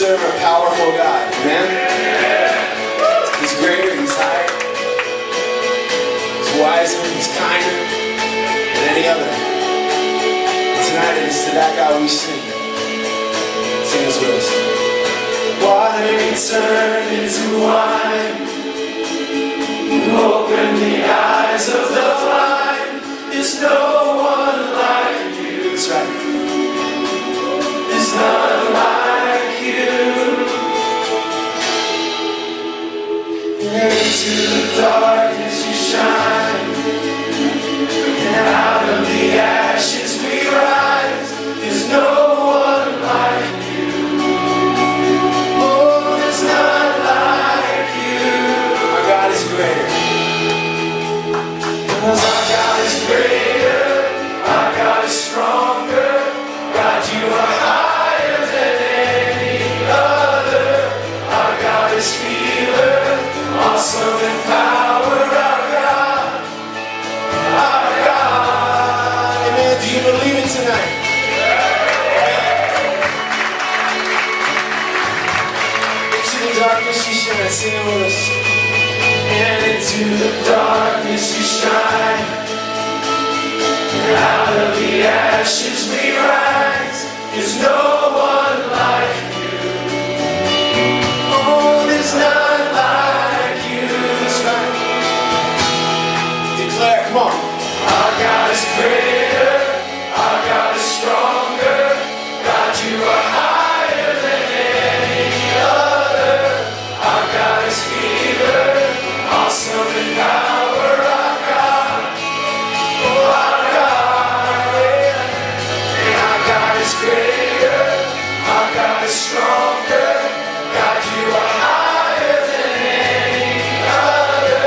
serve a powerful God, amen? He's greater, He's higher, He's wiser, He's kinder than any other. And tonight it is to that God we sing. Sing this with us. Water can turn into wine. You open the eyes of the blind. There's no one like you. That's right. There's none like you. Into the darkness you shine, and out of the ashes we rise. There's no one like you. Oh, there's none like you. Our God is greater. 'Cause our God is greater. Our God is stronger. God, you are higher than any other. Our God is healer, awesome in power. Our God, our God. Amen. Do you believe it tonight? Into the darkness you shine. Sing it with us. And into the darkness you shine. And out of the ashes we rise. There's no one like you. Oh, there's none like you. That's right. Declare, come on. Our God is greater. Our God is stronger. God, you are higher than any other. Our God is healer, awesome in power. Our God, oh, our God, and our God is greater. Our God is stronger. God, you are higher than any other.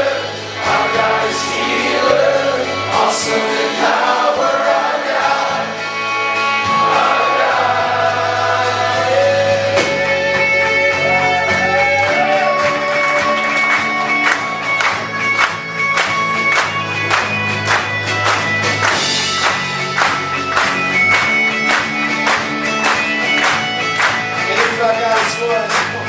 Our God is healer, awesome in power. Our God, our God. And if our God is for us, come on.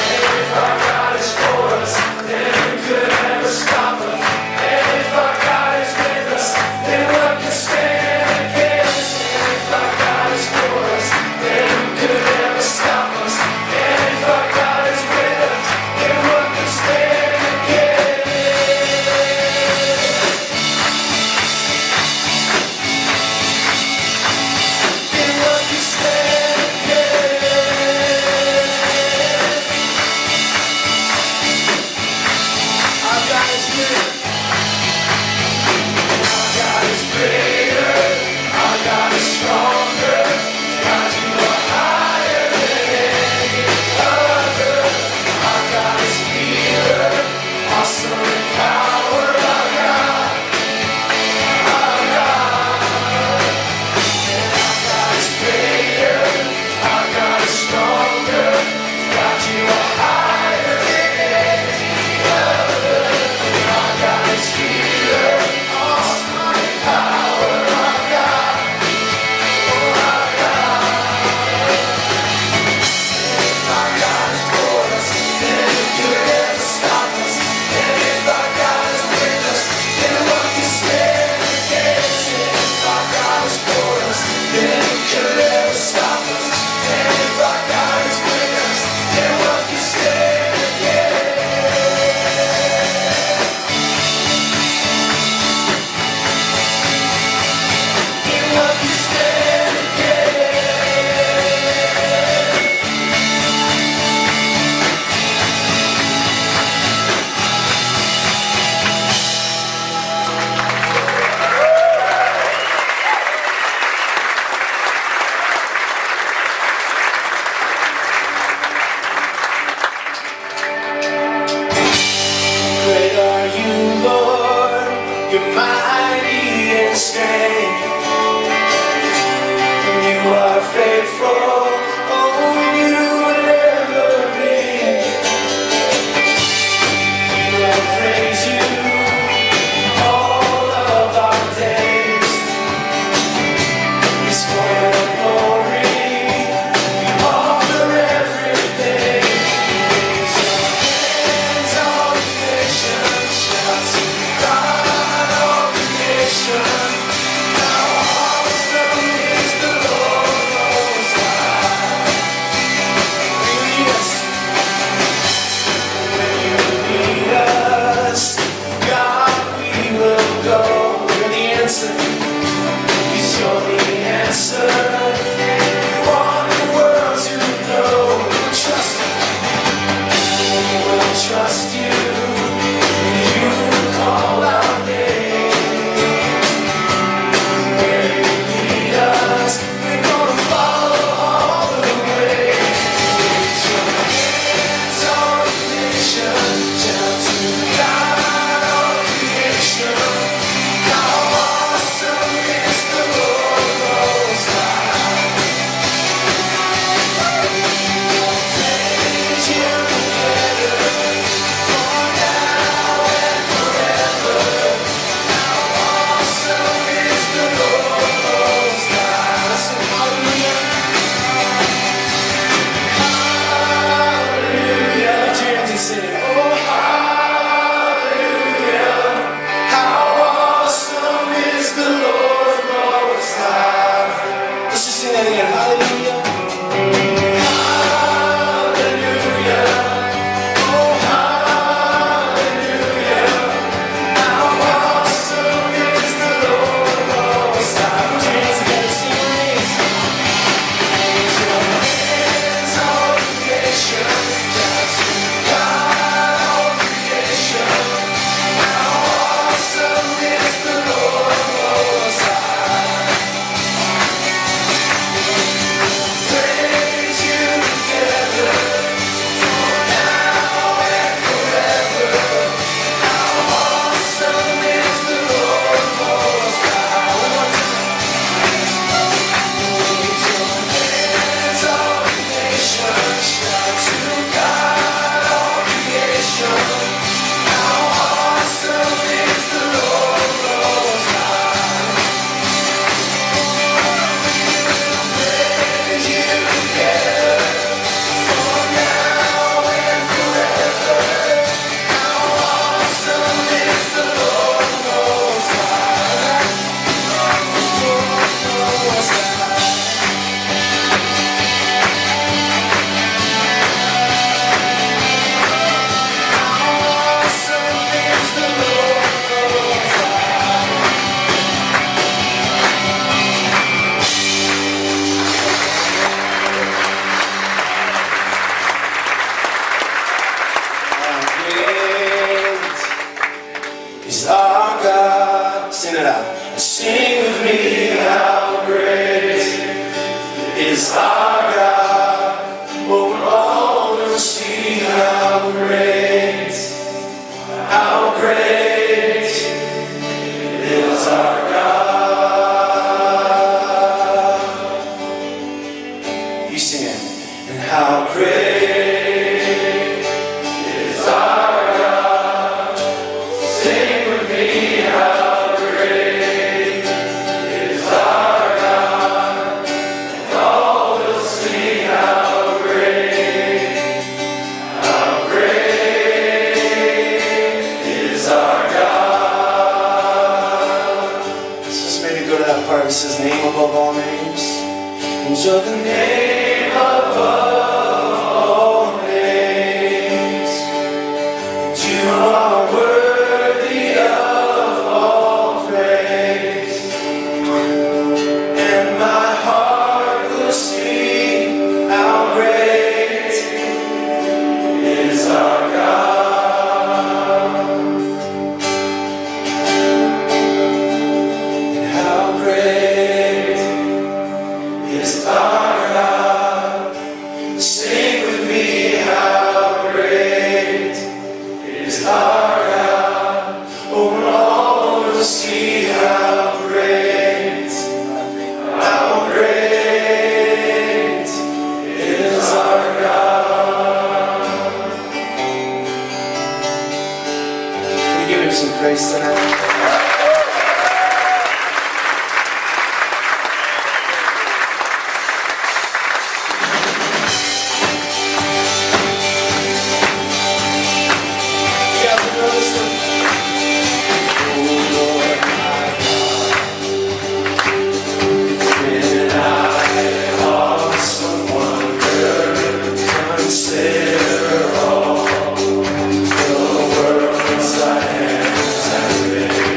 And if our God is for us, then who could ever stop us? And if our God is with us, then what can stand against? And if our God is for us, then who could ever stop us? And if our God is with us, then what can stand against? Then what can stand against? Our God is greater. Our God is greater. Our God is stronger. God, you are higher than any other. Our God is healer, awesome in power. Our God, our God. And our God is greater. Our God is stronger. God, you are higher than any other. Our God is healer, awesome in power. Our God, oh, our God. If our God is for us, then who could ever stop us? And if our God is with us, then what can stand against? And if our God is for us, then who could ever stop us? And if our God is with us, then what can stand against? Then what can stand against? Great are you, Lord. You're mighty and strength. And you are faithful. Oh, you will never be. We will praise you all of our days. We spoil glory. Sing it out. Sing with me, how great is our God. Oh, all will see how great is our God. You sing it. And how great is our God. Sing with me, how great is our God. And all will see how great is our God. Let's just maybe go to that part that says name above all names. And you're the name above all names. You are worthy of all praise. And my heart will sing how great is our God. And how great is our God. Sing with me, how great is our God. Oh, and all will see how great is our God. Can you give him some praise tonight? You guys know this one? Oh Lord, my God, when I awesome wonder, consider all the worlds thy hands have made.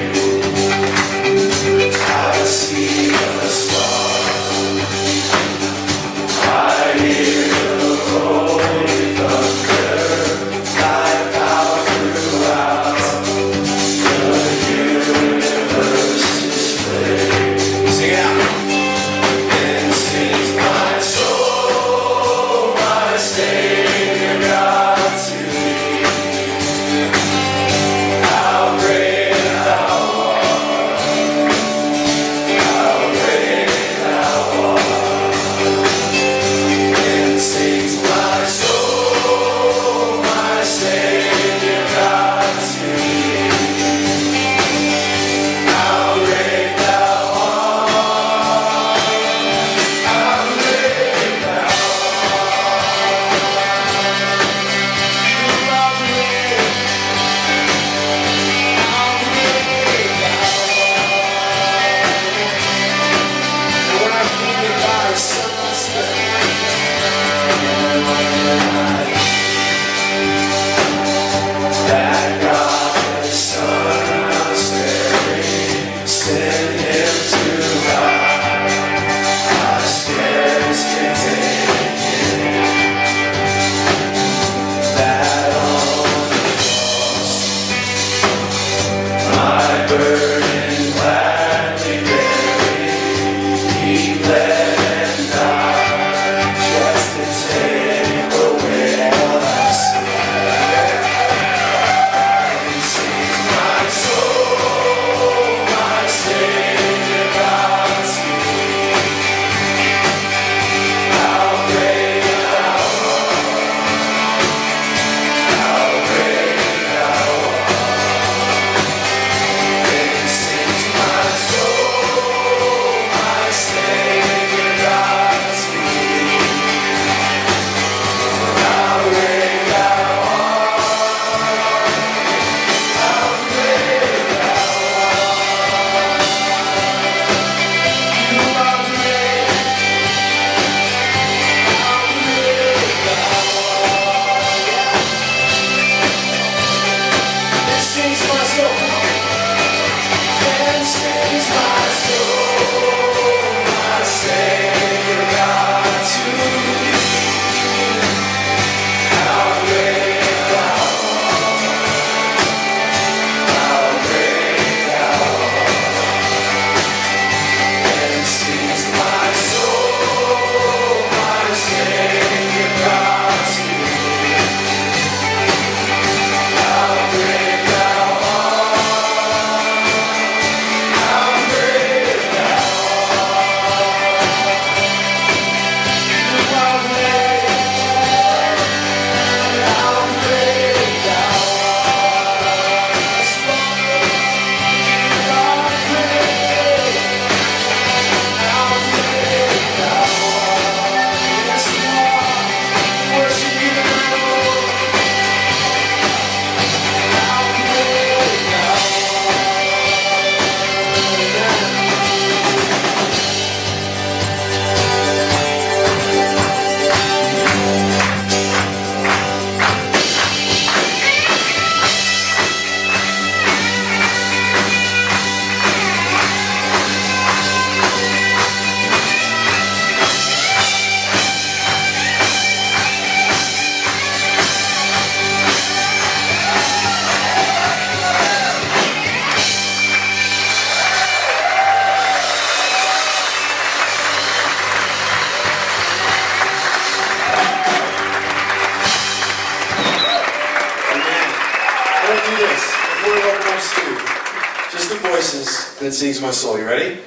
the voices, then sings my soul. You ready?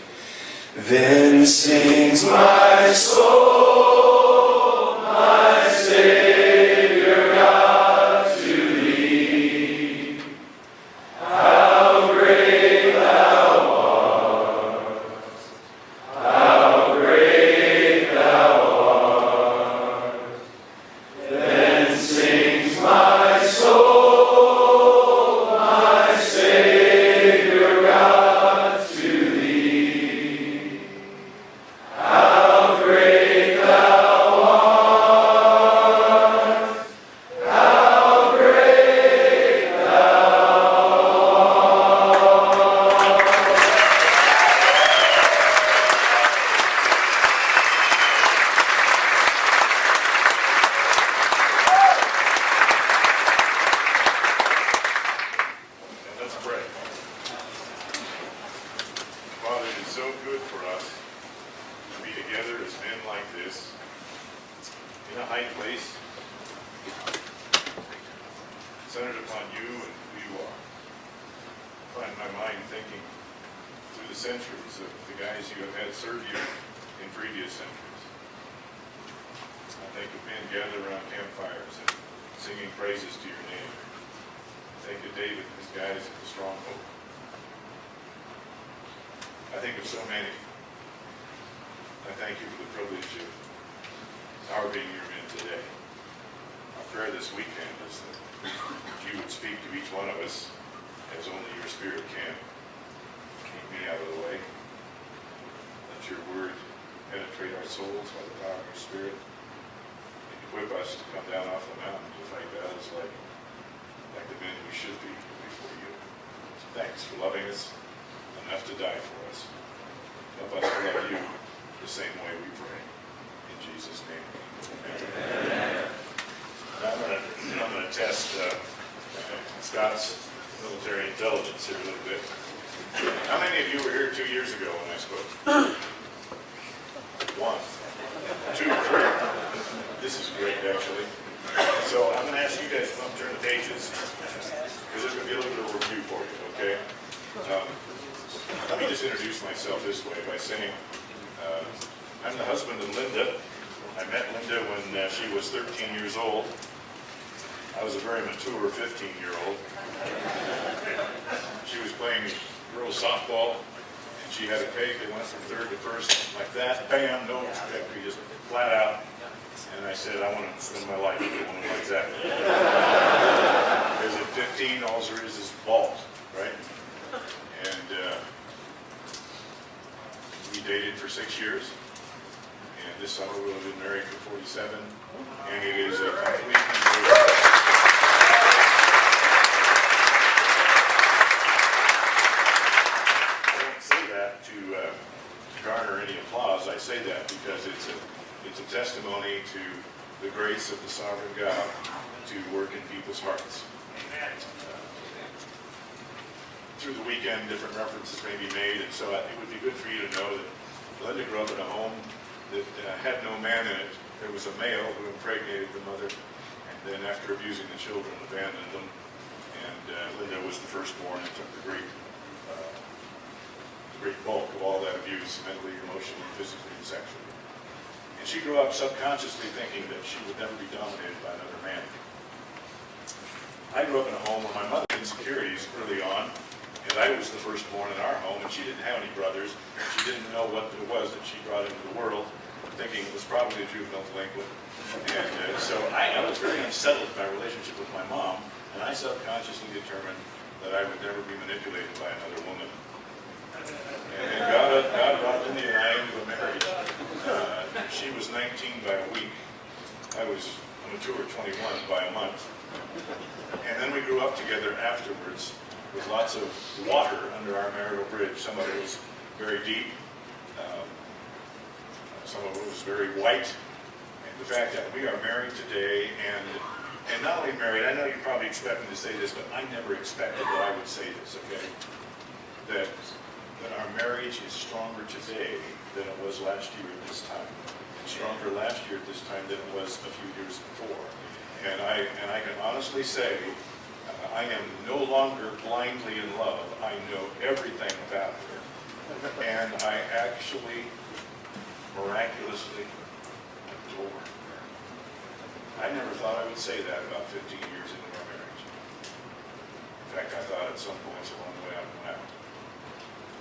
Then sings my soul, my Savior God to thee. How great thou art, how great thou art. Then sings my soul, my Savior God to thee. How great thou art, how great thou art. And let's pray. Father, it is so good for us to be together as men like this, in a high place, centered upon you and who you are. I find my mind thinking through the centuries of the guys you have had serve you in previous centuries. I think of men gathered around campfires and singing praises to your name. Think of David and his guys at the stronghold. I think of so many. I thank you for the privilege of our being your men today. Our prayer this weekend is that you would speak to each one of us as only your Spirit can. Keep me out of the way. Let your word penetrate our souls by the power of your Spirit. Equip us to come down off the mountain to fight battles like the men we should be before you. Thanks for loving us enough to die for us. Help us to love you the same way we pray. In Jesus' name. Amen. I'm going to test Scott's military intelligence here a little bit. How many of you were here 2 years ago when I spoke? 1, 2, 3. This is great, actually. So I'm going to ask you guys to come turn the pages, because there's going to be a little bit of review for you, okay? Let me just introduce myself this way by saying I'm the husband of Linda. I met Linda when she was 13 years old. I was a very mature 15-year-old. She was playing girls softball, and she had a peg that went from third to first, like that. Bam, no trajectory, just flat out. And I said, I want to spend my life with a woman like that. Because at 15, all there is balls, right? And we dated for 6 years. And this summer we'll have been married for 47. And it is a complete... I don't say that to garner any applause. I say that because it's a testimony to the grace of the sovereign God to work in people's hearts. Through the weekend, different references may be made, and so it would be good for you to know that Linda grew up in a home that had no man in it. There was a male who impregnated the mother, and then after abusing the children, abandoned them. And Linda was the firstborn and took the great bulk of all that abuse, mentally, emotionally, physically, and sexually. And she grew up subconsciously thinking that she would never be dominated by another man. I grew up in a home where my mother had insecurities early on, and I was the firstborn in our home, and she didn't have any brothers. She didn't know what it was that she brought into the world, thinking it was probably a juvenile delinquent. And so I was very unsettled in my relationship with my mom, and I subconsciously determined that I would never be manipulated by another woman. And God brought Lindy and I into a marriage. She was 19 by a week. I was a mature 21 by a month. And then we grew up together afterwards with lots of water under our marital bridge. Some of it was very deep. Some of it was very white. And the fact that we are married today, and not only married, I know you probably expect me to say this, but I never expected that I would say this, okay? That our marriage is stronger today than it was last year at this time. And stronger last year at this time than it was a few years before. And I can honestly say, I am no longer blindly in love. I know everything about her. And I actually, miraculously, adore her. I never thought I would say that about 15 years into our marriage. In fact, I thought at some points along the way I went out.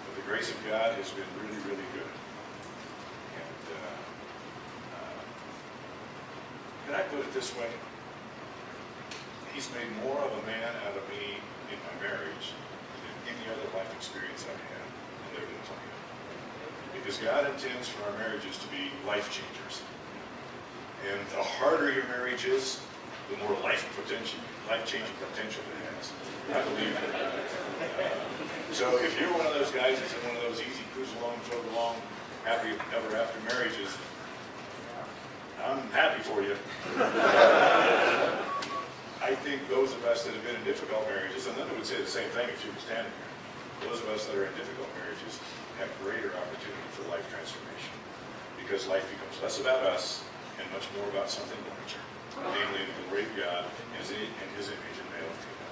But the grace of God has been really, really good. And can I put it this way? He's made more of a man out of me in my marriage than any other life experience I've had, and they're going to tell you. Because God intends for our marriages to be life changers. And the harder your marriage is, the more life-changing potential it has. I believe that. So if you're one of those guys that's in one of those easy cruise along, float along, happy ever after marriages, I'm happy for you. I think those of us that have been in difficult marriages, and Linda would say the same thing if she was standing here, those of us that are in difficult marriages have greater opportunity for life transformation. Because life becomes less about us and much more about something larger, namely the glory of God and His image in male and female.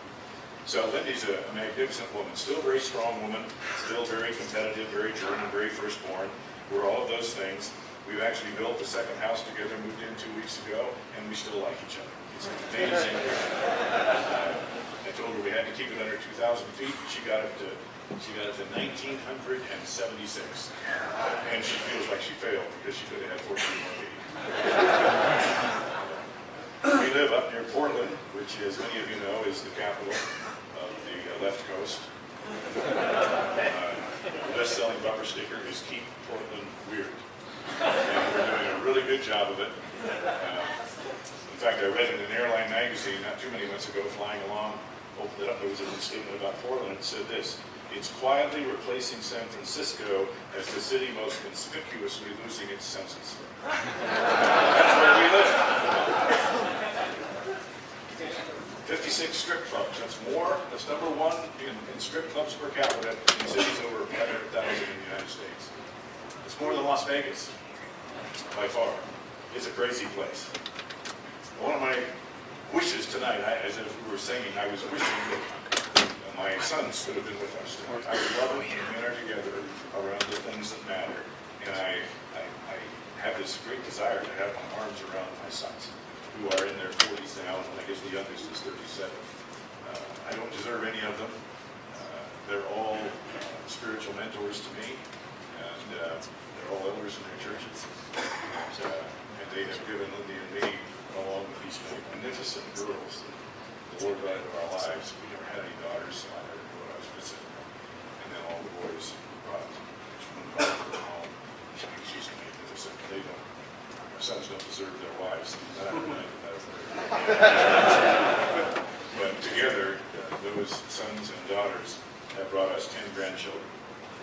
So Lindy's a magnificent woman, still a very strong woman, still very competitive, very German, very firstborn. We're all of those things. We've actually built the second house together, moved in 2 weeks ago, and we still like each other. It's amazing. I told her we had to keep it under 2,000 feet, and she got it to 1,976. And she feels like she failed because she could have had 14 more feet. We live up near Portland, which, as many of you know, is the capital of the left coast. The best-selling bumper sticker is "Keep Portland Weird." And we're doing a really good job of it. In fact, I read in an airline magazine not too many months ago, flying along, opened it up, there was a statement about Portland. It said this: "It's quietly replacing San Francisco as the city most conspicuously losing its senses." That's where we live. 56 strip clubs. That's more. That's number one in strip clubs per capita in cities over 500,000 in the United States. It's more than Las Vegas, by far. It's a crazy place. One of my wishes tonight, as we were singing, I was wishing that my sons could have been with us tonight. I would love it when men are together around the things that matter. And I have this great desire to have my arms around my sons, who are in their 40s now, and I guess the youngest is 37. I don't deserve any of them. They're all spiritual mentors to me, and they're all elders in their churches. And they have given Lindy and me, along with these magnificent girls, the Lord brought into our lives. We never had any daughters, so I never knew what I was missing. And then all the boys brought one daughter to the home. She's magnificent. They don't. Our sons don't deserve their wives. But together, those sons and daughters have brought us 10 grandchildren.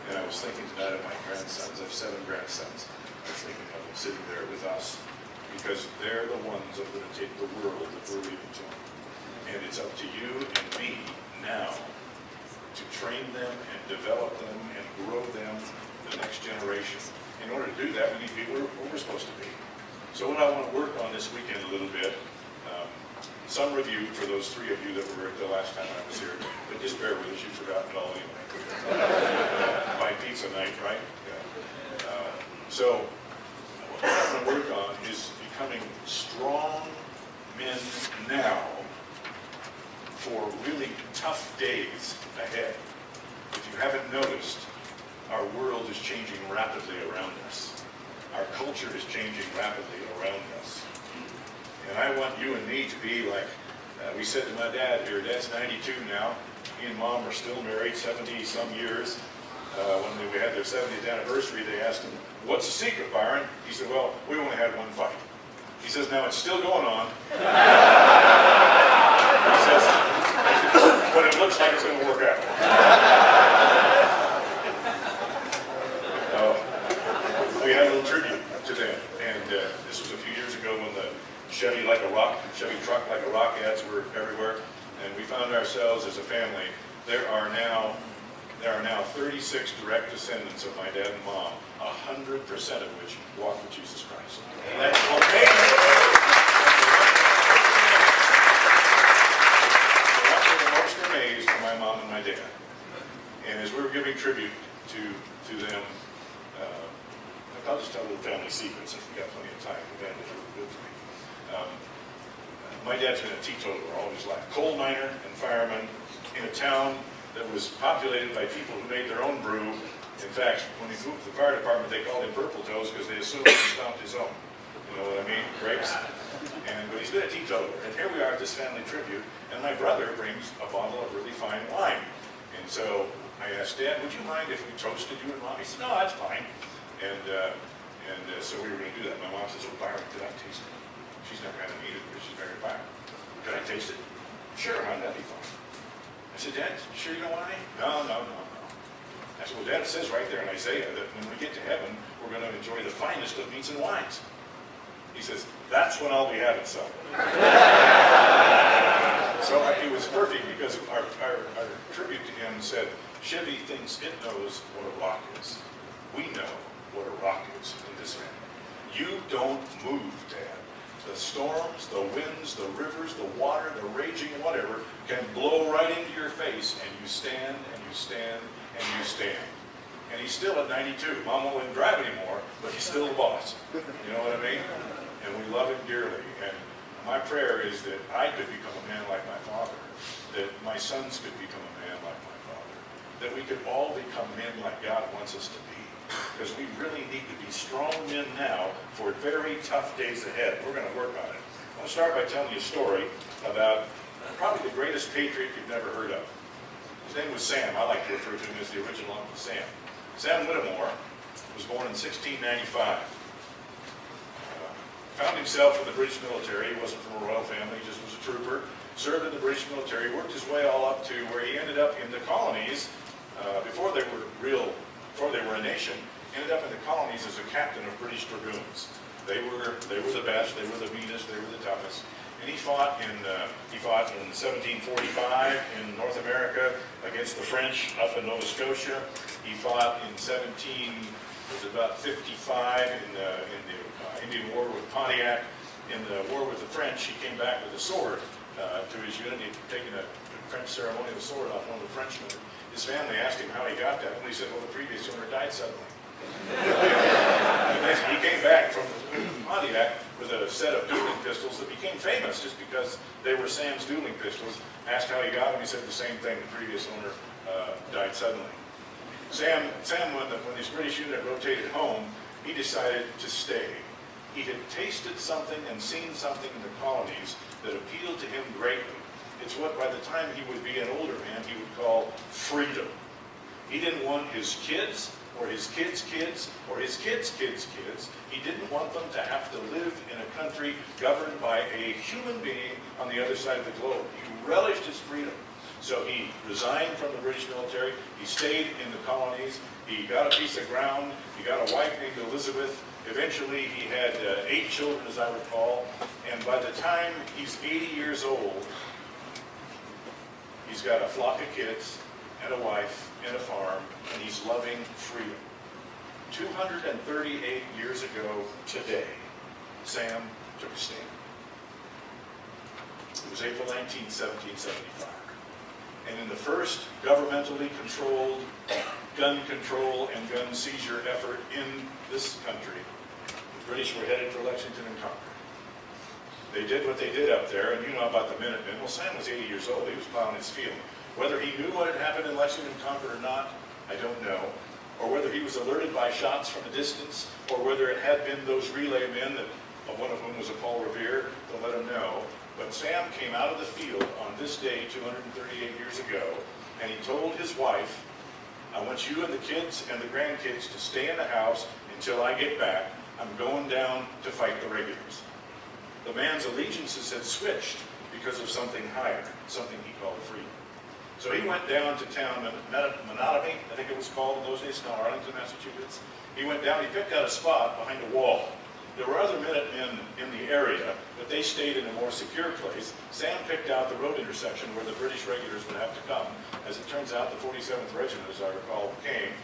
And I was thinking tonight of my grandsons. I have 7 grandsons. I was thinking of them sitting there with us, because they're the ones that are going to take the world that we're leaving to. And it's up to you and me now to train them and develop them and grow them the next generation. In order to do that, we need to be where we're supposed to be. So what I want to work on this weekend a little bit, some review for those 3 of you that were the last time I was here, but just bear with us, you've forgotten it all anyway. My pizza night, right? Yeah. So what I want to work on is becoming strong men now for really tough days ahead. If you haven't noticed, our world is changing rapidly around us. Our culture is changing rapidly around us. And I want you and me to be like, we said to my dad here, Dad's 92 now, he and Mom are still married 70 some years. When we had their 70th anniversary, they asked him, "What's the secret, Byron?" He said, "Well, we only had one fight." He says, "Now it's still going on." He says, "But it looks like it's going to work out." We had a little tribute to them, and this was a few years ago when the Chevy truck like a rock ads were everywhere, and we found ourselves as a family. There are now 36 direct descendants of my dad and mom, 100% of which walk with Jesus Christ. And that's okay. So that's the most my mom and my dad. And as we were giving tribute to them, I'll just tell a little family secret since we've got plenty of time. The band is really good for me. My dad's been a teetotaler all his life. Coal miner and fireman in a town that was populated by people who made their own brew. In fact, when he moved to the fire department, they called him Purple Toes because they assumed he stomped his own. You know what I mean? Grapes. But he's been a teetotaler. And here we are at this family tribute, and my brother brings a bottle of really fine wine. And so I asked Dad, would you mind if we toasted you and Mom? He said, no, that's fine. So we were going to do that. My mom says, oh, Byron, could I taste it? She's never had to eat it because she's married Byron. Could I taste it? Sure, hon, that'd be fine. I said, Dad, you sure you don't want any? No. I said, well, Dad, it says right there in Isaiah that when we get to heaven, we're going to enjoy the finest of meats and wines. He says, that's when I'll be having some. So it was perfect because our tribute to him said, Chevy thinks it knows what a rock is. We know what a rock is in this family. You don't move, Dad. The storms, the winds, the rivers, the water, the raging whatever can blow right into your face, and you stand, and you stand, and you stand. And he's still at 92. Mom won't let him drive anymore, but he's still the boss. You know what I mean? And we love him dearly. And my prayer is that I could become a man like my father, that my sons could become a man like my father, that we could all become men like God wants us to be. Because we really need to be strong men now for very tough days ahead. We're going to work on it. I want to start by telling you a story about probably the greatest patriot you've never heard of. His name was Sam. I like to refer to him as the original Uncle Sam. Sam Whittemore was born in 1695. Found himself in the British military. He wasn't from a royal family, he just was a trooper. Served in the British military, worked his way all up to where he ended up in the colonies before they were a nation. Ended up in the colonies as a captain of British dragoons. They were the best. They were the meanest. They were the toughest. And he fought in 1745 in North America against the French up in Nova Scotia. He fought in 55 in the Indian War with Pontiac. In the war with the French, he came back with a sword to his unit. He'd taken a French ceremonial sword off one of the Frenchmen. His family asked him how he got that. And he said, well, the previous owner died suddenly. He came back from Pontiac with a set of dueling pistols that became famous just because they were Sam's dueling pistols. Asked how he got them, he said the same thing. The previous owner died suddenly. Sam, when his British unit rotated home, he decided to stay. He had tasted something and seen something in the colonies that appealed to him greatly. It's what, by the time he would be an older man, he would call freedom. He didn't want his kids, or his kids' kids, or his kids' kids' kids. He didn't want them to have to live in a country governed by a human being on the other side of the globe. He relished his freedom. So he resigned from the British military. He stayed in the colonies. He got a piece of ground. He got a wife named Elizabeth. Eventually, he had 8 children, as I recall. And by the time he's 80 years old, he's got a flock of kids and a wife and a farm, and he's loving freedom. 238 years ago today, Sam took a stand. It was April 19, 1775. And in the first governmentally controlled gun control and gun seizure effort in this country, the British were headed for Lexington and Concord. They did what they did up there, and you know about the Minutemen. Well, Sam was 80 years old. He was plowing his field. Whether he knew what had happened in Lexington and Concord or not, I don't know. Or whether he was alerted by shots from a distance, or whether it had been those relay men, one of whom was a Paul Revere, to let him know. But Sam came out of the field on this day 238 years ago, and he told his wife, I want you and the kids and the grandkids to stay in the house until I get back. I'm going down to fight the regulars. The man's allegiances had switched because of something higher, something he called freedom. So he went down to town, Menotomy, I think it was called in those days, now Arlington, Massachusetts. He went down, he picked out a spot behind a wall. There were other Minutemen in the area, but they stayed in a more secure place. Sam picked out the road intersection where the British regulars would have to come. As it turns out, the 47th Regiment, as I recall, came.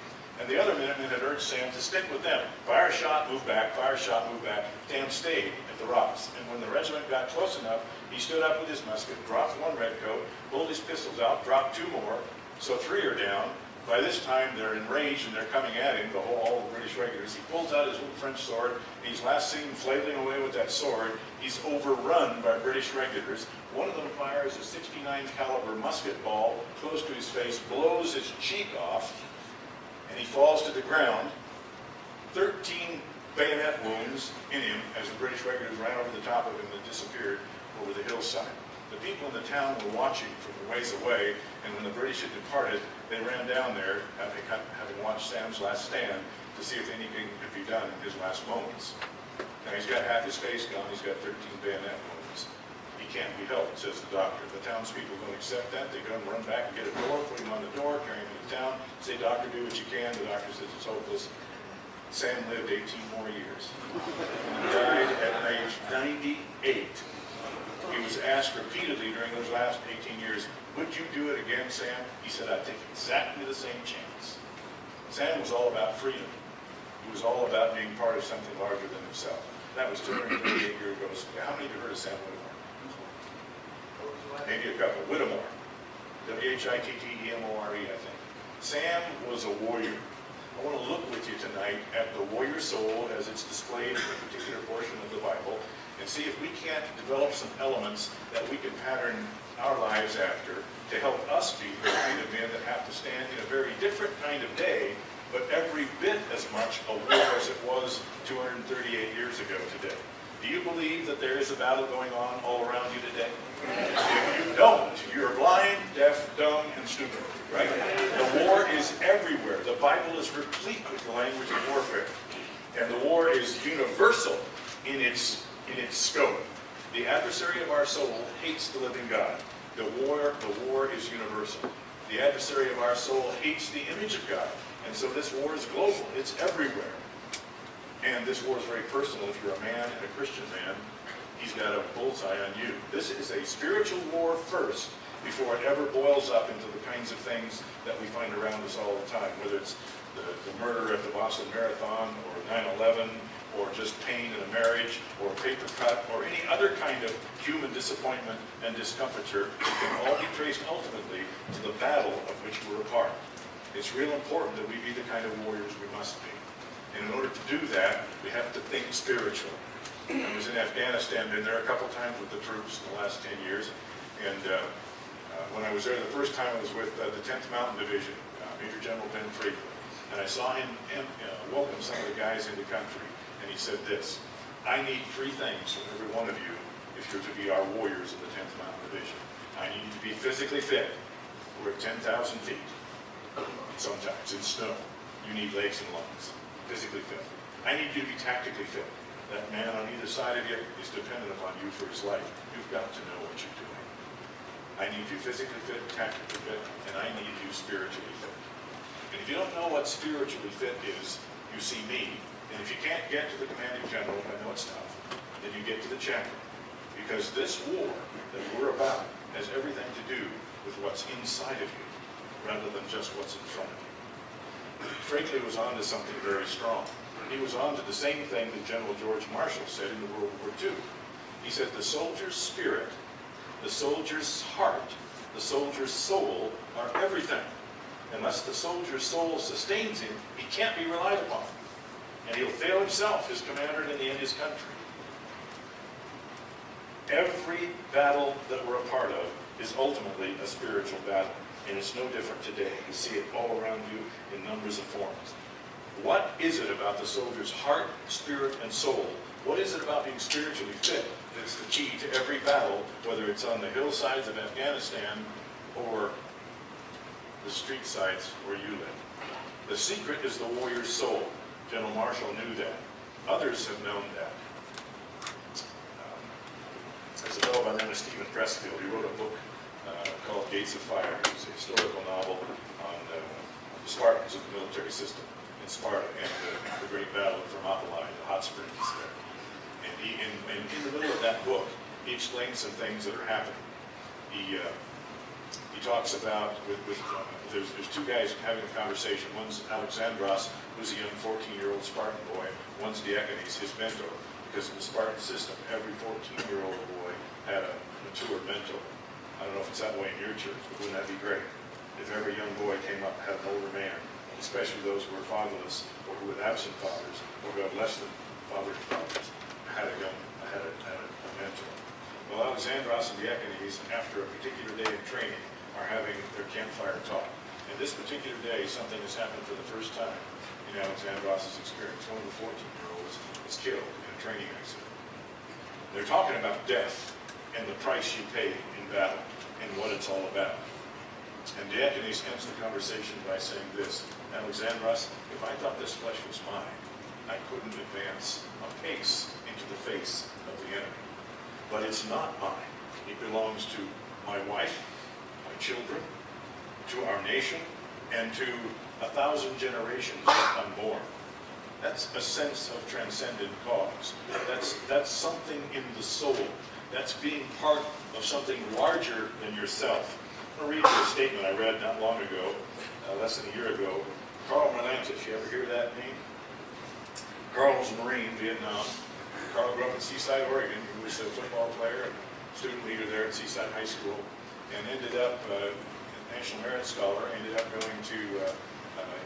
And the other Minutemen had urged Sam to stick with them. Fire a shot, move back, fire a shot, move back. Sam stayed at the rocks. And when the regiment got close enough, he stood up with his musket, dropped one redcoat, pulled his pistols out, dropped two more. So 3 are down. By this time, they're enraged and they're coming at him, all the British regulars. He pulls out his little French sword, and he's last seen flailing away with that sword. He's overrun by British regulars. One of them fires a 69 caliber musket ball close to his face, blows his cheek off, and he falls to the ground. 13 bayonet wounds in him as the British regulars ran over the top of him and disappeared over the hillside. The people in the town were watching from a ways away, and when the British had departed, they ran down there, having watched Sam's last stand, to see if anything could be done in his last moments. Now he's got half his face gone, he's got 13 bayonet wounds. He can't be helped, says the doctor. The townspeople don't accept that. They go and run back and get a door, put him on the door, carry him into town, say, "Doctor, do what you can." The doctor says it's hopeless. Sam lived 18 more years. He died at age 98. He was asked repeatedly during those last 18 years, "Would you do it again, Sam?" He said, "I'd take exactly the same chance." Sam was all about freedom. He was all about being part of something larger than himself. That was 238 years ago. How many of you heard of Sam Whittemore? Maybe a couple. Whittemore. Whittemore, I think. Sam was a warrior. I want to look with you tonight at the warrior soul as it's displayed in a particular portion of the Bible, and see if we can't develop some elements that we can pattern our lives after to help us be the kind of men that have to stand in a very different kind of day, but every bit as much a war as it was 238 years ago today. Do you believe that there is a battle going on all around you today? If you don't, you're blind, deaf, dumb, and stupid, right? The war is everywhere. The Bible is replete with the language of warfare. And the war is universal in its scope. The adversary of our soul hates the living God. The war is universal. The adversary of our soul hates the image of God. And so this war is global. It's everywhere. And this war is very personal. If you're a man and a Christian man, he's got a bullseye on you. This is a spiritual war first before it ever boils up into the kinds of things that we find around us all the time, whether it's the murder at the Boston Marathon or 9/11 or just pain in a marriage or a paper cut or any other kind of human disappointment and discomfiture. It can all be traced ultimately to the battle of which we're a part. It's real important that we be the kind of warriors we must be. And in order to do that, we have to think spiritually. I was in Afghanistan, been there a couple times with the troops in the last 10 years. And when I was there the first time, I was with the 10th Mountain Division, Major General Ben Friedland. And I saw him welcome some of the guys in the country. And he said this: "I need 3 things from every one of you if you're to be our warriors of the 10th Mountain Division. I need you to be physically fit. We're at 10,000 feet. Sometimes in snow. You need legs and lungs. Physically fit. I need you to be tactically fit. That man on either side of you is dependent upon you for his life. You've got to know what you're doing. I need you physically fit, tactically fit, and I need you spiritually fit." And if you don't know what spiritually fit is, you see me. And if you can't get to the commanding general, I know it's tough, then you get to the chaplain. Because this war that we're about has everything to do with what's inside of you, rather than just what's in front of you. Franklin was on to something very strong. He was on to the same thing that General George Marshall said in World War II. He said the soldier's spirit, the soldier's heart, the soldier's soul are everything. Unless the soldier's soul sustains him, he can't be relied upon. And he'll fail himself, his commander, and in the end his country. Every battle that we're a part of is ultimately a spiritual battle. And it's no different today. You see it all around you in numbers of forms. What is it about the soldier's heart, spirit, and soul? What is it about being spiritually fit that's the key to every battle, whether it's on the hillsides of Afghanistan or the street sides where you live? The secret is the warrior's soul. General Marshall knew that. Others have known that. There's a fellow by the name of Stephen Pressfield. He wrote a book called Gates of Fire. It's a historical novel on the Spartans of the military system in Sparta and the great battle of Thermopylae, the hot springs there. And in the middle of that book, he explains some things that are happening. He he talks about, there's two guys having a conversation. One's Alexandros, who's a young 14-year-old Spartan boy. One's Diakonis, his mentor. Because in the Spartan system, every 14-year-old boy had a mature mentor. I don't know if it's that way in your church, but wouldn't that be great? If every young boy came up and had an older man, especially those who were fatherless or who had absent fathers or who had less than fathers, had a mentor. Well, Alexandros and Diakonis, after a particular day of training, are having their campfire talk. And this particular day, something has happened for the first time in Alexandros' experience. One of the 14-year-olds was killed in a training accident. They're talking about death and the price you pay in battle and what it's all about. And Diakonis ends the conversation by saying this: Alexandros, if I thought this flesh was mine, I couldn't advance a pace into the face of the enemy. But it's not mine. It belongs to my wife, my children, to our nation, and to 1,000 generations yet unborn. That's a sense of transcendent cause. That's something in the soul. That's being part of something larger than yourself. I'm going to read you a statement I read not long ago, less than a year ago. Carl Merlantis, you ever hear that name? Carl was a Marine, Vietnam. Carl grew up in Seaside, Oregon. He was a football player and student leader there at Seaside High School, and ended up a National Merit Scholar, ended up going to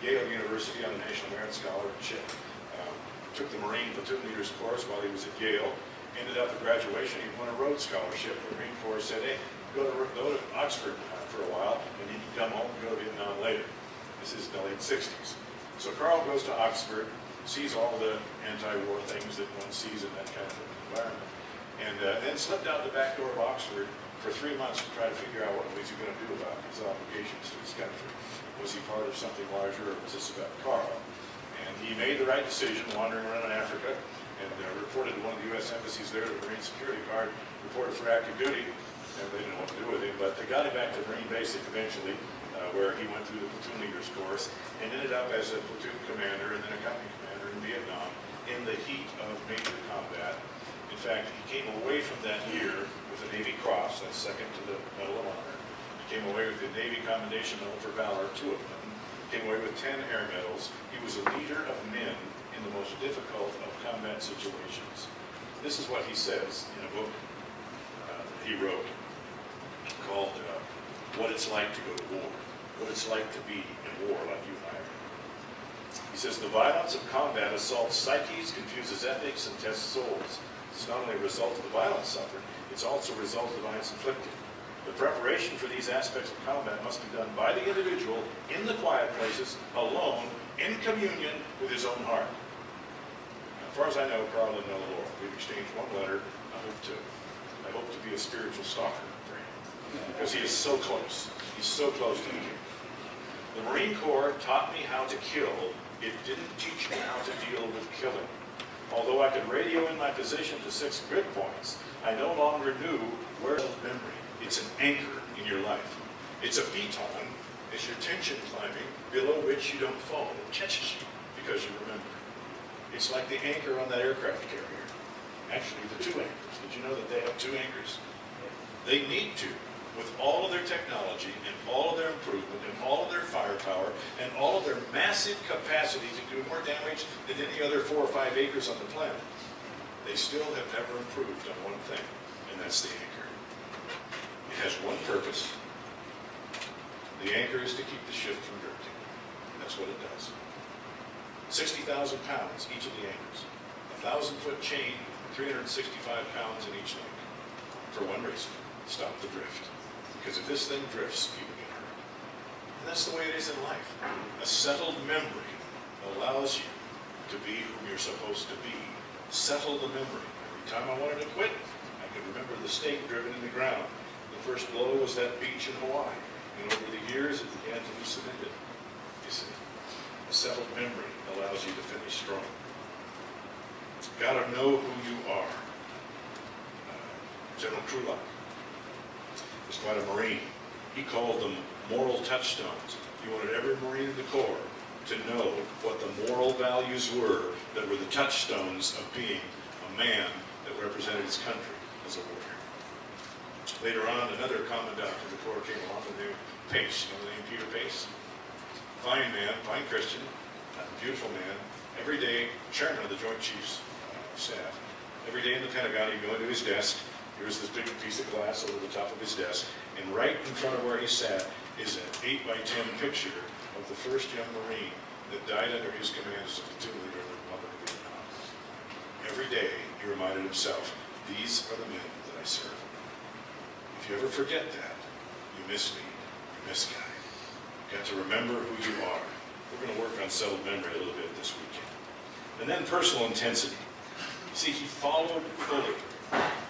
Yale University on a National Merit Scholarship. Took the Marine Platoon Leaders course while he was at Yale. Ended up at graduation, he won a Rhodes Scholarship. The Marine Corps said, hey, go to Oxford for a while, and you can come home and go to Vietnam later. This is the late 60s. So Carl goes to Oxford, sees all the anti-war things that one sees in that kind of environment, and then slipped out the back door of Oxford for 3 months to try to figure out what was he going to do about his obligations to his country. Was he part of something larger, or was this about Carl? And he made the right decision, wandering around in Africa, and reported to one of the U.S. embassies there, the Marine Security Guard, reported for active duty, and they didn't know what to do with him, but they got him back to Marine Basic eventually, where he went through the platoon leaders course, and ended up as a platoon commander and then a company commander in Vietnam in the heat of major combat. In fact, he came away from that year with a Navy Cross, that's second to the Medal of Honor. He came away with the Navy Commendation Medal for Valor, 2 of them. Came away with 10 air medals. He was a leader of men in the most difficult of combat situations. This is what he says in a book he wrote called What It's Like to Go to War. What it's like to be in war like you and I are. He says, the violence of combat assaults psyches, confuses ethics, and tests souls. It's not only a result of the violence suffered, it's also a result of the violence inflicted. The preparation for these aspects of combat must be done by the individual in the quiet places, alone, in communion with his own heart. As far as I know, Carl and Ella Laurel, we've exchanged one letter. I hope to be a spiritual stalker for him, because he is so close. He's so close to me. The Marine Corps taught me how to kill. It didn't teach me how to deal with killing. Although I could radio in my position to 6 grid points, I no longer knew where the memory. It's an anchor in your life. It's a beton as you're tension climbing, below which you don't fall. It catches you because you remember. It's like the anchor on that aircraft carrier. Actually, the 2 anchors. Did you know that they have 2 anchors? They need to, with all of their technology and all of their improvement and all of their firepower and all of their massive capacity to do more damage than any other 4 or 5 acres on the planet. They still have never improved on one thing, and that's the anchor. It has one purpose. The anchor is to keep the ship from drifting. That's what it does. 60,000 pounds, each of the anchors. 1,000-foot chain, 365 pounds in each link. For one reason, stop the drift. Because if this thing drifts, people get hurt. And that's the way it is in life. A settled memory allows you to be whom you're supposed to be. Settle the memory. Every time I wanted to quit, I could remember the stake driven in the ground. The first blow was that beach in Hawaii. And over the years, it began to be cemented. You see, a settled memory allows you to finish strong. Got to know who you are. General Krulak was quite a Marine. He called them moral touchstones. He wanted every Marine in the Corps to know what the moral values were that were the touchstones of being a man that represented his country as a warrior. Later on, another commandant of the Corps came along, the name Pace, you know the name Peter Pace? Fine man, fine Christian, beautiful man. Every day, chairman of the Joint Chiefs staff. Every day in the Pentagon, he'd go into his desk. Here's this big piece of glass over the top of his desk, and right in front of where he sat is an 8x10 picture of the first young Marine that died under his command as a platoon leader in the Republic of Vietnam. Every day, he reminded himself, these are the men that I serve. If you ever forget that, you miss me, you miss God. You've got to remember who you are. We're going to work on settled memory a little bit this weekend. And then personal intensity. See, he followed fully.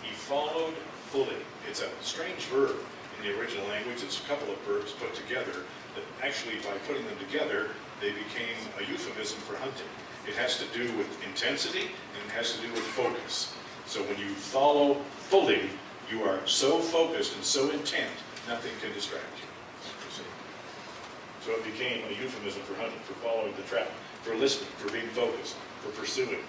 He followed fully. It's a strange verb in the original language. It's a couple of verbs put together that actually, by putting them together, they became a euphemism for hunting. It has to do with intensity and it has to do with focus. So when you follow fully, you are so focused and so intent, nothing can distract you. You see? So it became a euphemism for hunting, for following the trap, for listening, for being focused, for pursuing.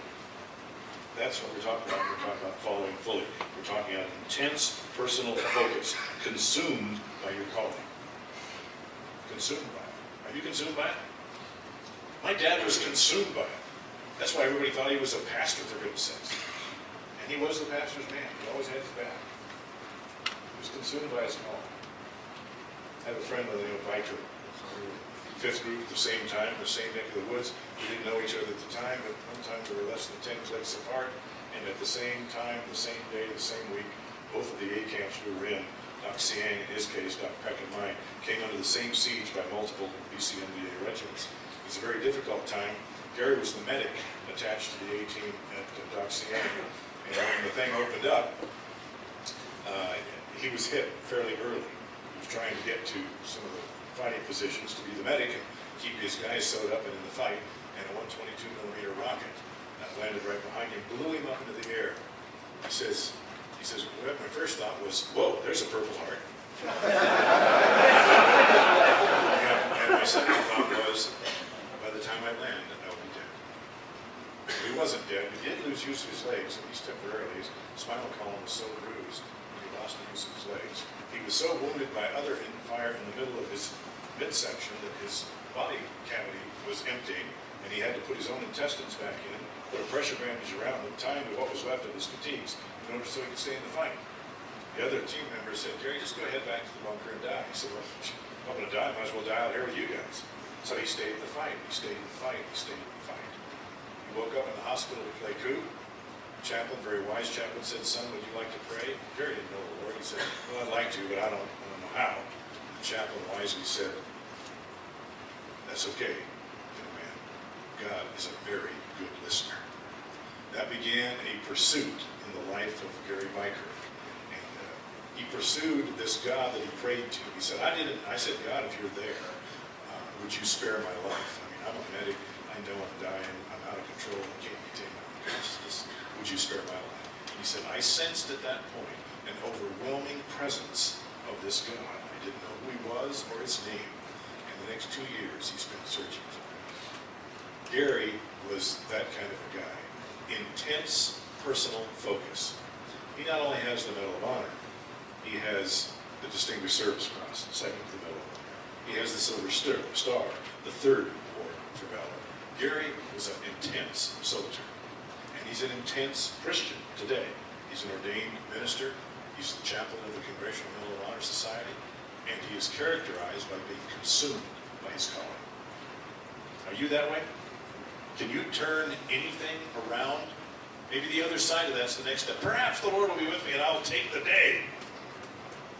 That's what we're talking about. We're talking about following fully. We're talking about intense personal focus, consumed by your calling. Consumed by it. Are you consumed by it? My dad was consumed by it. That's why everybody thought he was a pastor, for goodness sakes. And he was the pastor's man. He always had his back. He was consumed by his calling. I have a friend by the name of Viker. Fifth group at the same time, the same neck of the woods. We didn't know each other at the time, but one time we were less than 10 clicks apart, and at the same time, the same day, the same week, both of the A camps we were in, Doc Siang, in his case, Doc Peck and mine, came under the same siege by multiple BCNVA regiments. It was a very difficult time. Gary was the medic attached to the A team at Doc Siang, and when the thing opened up, he was hit fairly early. He was trying to get to some of the fighting positions to be the medic and keep his guys sewed up and in the fight, and a 122 millimeter rocket that landed right behind him, blew him up into the air. He says, well, my first thought was, whoa, there's a Purple Heart. and my second thought was, by the time I land, I'll be dead. He wasn't dead. He did lose use of his legs, at least temporarily. His spinal column was so bruised that he lost the use of his legs. He was so wounded by other fire in the middle of his midsection that his body cavity was emptying, and he had to put his own intestines back in, put a pressure bandage around him, tie him to what was left of his fatigues, in order so he could stay in the fight. The other team member said, Gary, just go ahead back to the bunker and die. He said, well, if I'm going to die, I might as well die out here with you guys. So he stayed in the fight. He stayed in the fight. He stayed in the fight. He woke up in the hospital to play coup. The chaplain, very wise chaplain, said, son, would you like to pray? Gary didn't know the Lord. He said, well, I'd like to, but I don't know how. The chaplain wisely said, that's okay, young man. God is a very good listener. That began a pursuit in the life of Gary Viker. And he pursued this God that he prayed to. He said, I said, God, if you're there, would you spare my life? I mean, I'm a medic. I know I'm dying. I'm out of control. I can't maintain my own consciousness. Would you spare my life? And he said, I sensed at that point an overwhelming presence of this God. I didn't know who he was or his name. And the next 2 years, he spent searching for him. Gary was that kind of a guy. Intense personal focus. He not only has the Medal of Honor, he has the Distinguished Service Cross, second to the Medal of Honor. He has the Silver Star, the third award for valor. Gary was an intense soldier, and he's an intense Christian today. He's an ordained minister. He's the chaplain of the Congressional Medal of Honor Society, and he is characterized by being consumed by his calling. Are you that way? Can you turn anything around? Maybe the other side of that's the next step. Perhaps the Lord will be with me and I'll take the day.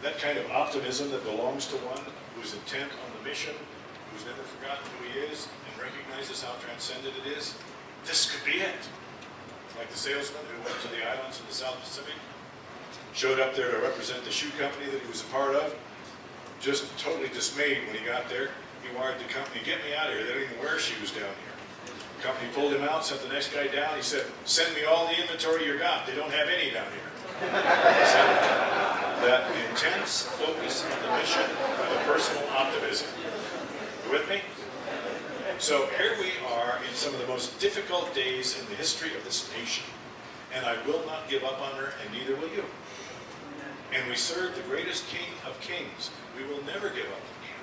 That kind of optimism that belongs to one who's intent on the mission, who's never forgotten who he is, and recognizes how transcendent it is. This could be it. Like the salesman who went to the islands in the South Pacific, showed up there to represent the shoe company that he was a part of, just totally dismayed when he got there. He wired the company, get me out of here. They don't even wear shoes down here. The company pulled him out, sent the next guy down. He said, send me all the inventory you got. They don't have any down here. That intense focus on the mission and the personal optimism. You with me? So here we are in some of the most difficult days in the history of this nation. And I will not give up on her, and neither will you. and we serve the greatest King of kings. We will never give up on him.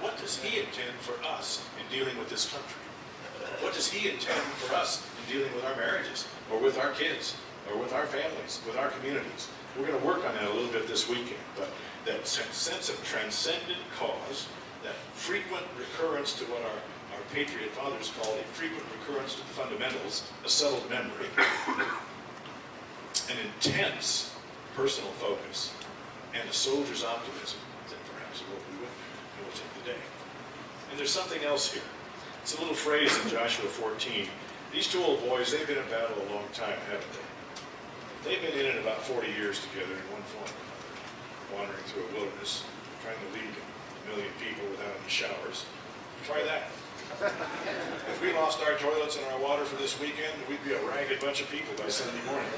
What does he intend for us in dealing with this country? What does he intend for us in dealing with our marriages, or with our kids, or with our families, with our communities? We're going to work on that a little bit this weekend, but that sense of transcendent cause, that frequent recurrence to what our patriot fathers called a frequent recurrence to the fundamentals, a settled memory, an intense personal focus, and a soldier's optimism that perhaps what we would know what's in the day. And there's something else here. It's a little phrase in Joshua 14. These two old boys, they've been in battle a long time, haven't they? They've been in it about 40 years together in one form or another, wandering through a wilderness, trying to lead 1 million people without any showers. Try that. If we lost our toilets and our water for this weekend, we'd be a ragged bunch of people by Sunday morning,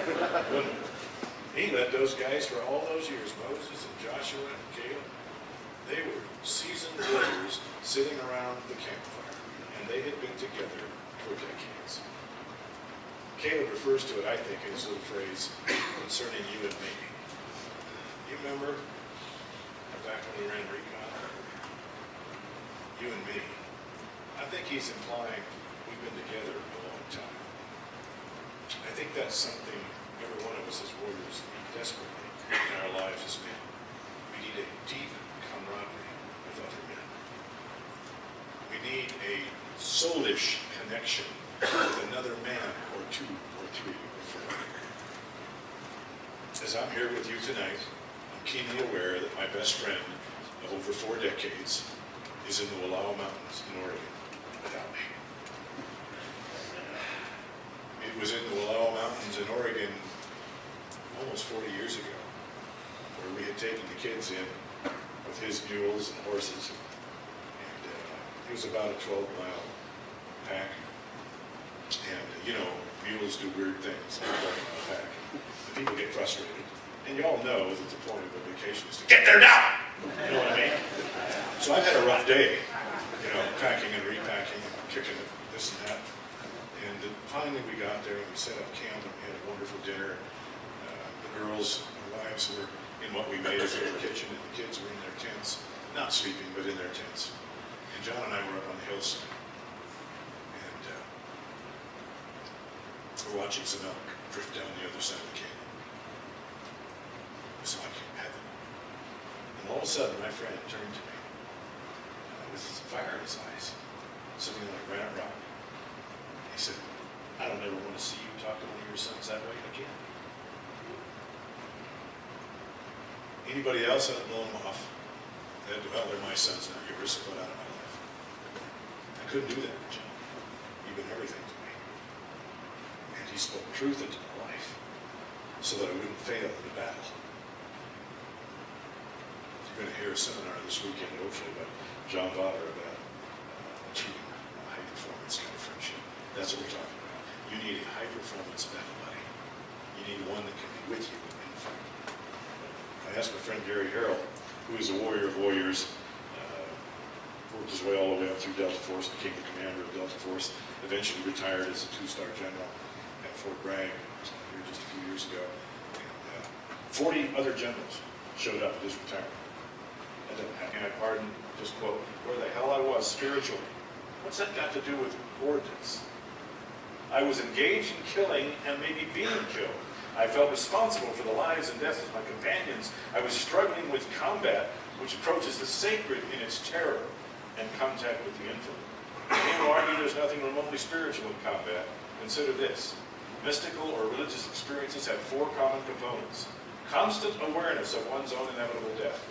wouldn't we? He led those guys for all those years, Moses and Joshua and Caleb. They were seasoned warriors sitting around the campfire, and they had been together for decades. Caleb refers to it, I think, in his little phrase, concerning you and me. You remember back when we ran recon? You and me. I think he's implying we've been together a long time. I think that's something every one of us as warriors need desperately in our lives as men. We need a deep camaraderie with other men. We need a soulish connection with another man or two or three or four. As I'm here with you tonight, I'm keenly aware that my best friend of over 4 decades is in the Wallowa Mountains in Oregon without me. It was in the Wallowa Mountains in Oregon almost 40 years ago, where we had taken the kids in with his mules and horses, and it was about a 12-mile pack. And, mules do weird things in a 12-mile pack. And people get frustrated. And you all know that the point of a vacation is to get there now! You know what I mean? So I've had a rough day, packing and repacking and kicking this and that. And finally we got there and we set up camp and we had a wonderful dinner. The girls, their wives were in what we made as a little kitchen, and the kids were in their tents. Not sleeping, but in their tents. And John and I were up on the hillside. We're watching some elk drift down the other side of the canyon. It was like heaven. And all of a sudden, my friend turned to me with fire in his eyes, sitting on a granite rock. He said, I don't ever want to see you talk to one of your sons that way again. Anybody else had blown them off? They're my sons now. You're risk put out of my life. I couldn't do that for John. You've been everything to me. And he spoke truth into my life so that I wouldn't fail in the battle. You're going to hear a seminar this weekend, hopefully, by John Vodder about achieving a high-performance kind of friendship. That's what we're talking about. You need a high-performance battle buddy. You need one that can be with you in the fight. I asked my friend Gary Harrell, who is a warrior of warriors, worked his way all the way up through Delta Force, became the commander of Delta Force, eventually retired as a 2-star general at Fort Bragg here just a few years ago. And, 40 other generals showed up at his retirement. And I pardon, just quote, where the hell I was spiritually. What's that got to do with ordinance? I was engaged in killing and maybe being killed. I felt responsible for the lives and deaths of my companions. I was struggling with combat, which approaches the sacred in its terror and contact with the infinite. People argue there's nothing remotely spiritual in combat. Consider this. Mystical or religious experiences have 4 common components. Constant awareness of one's own inevitable death.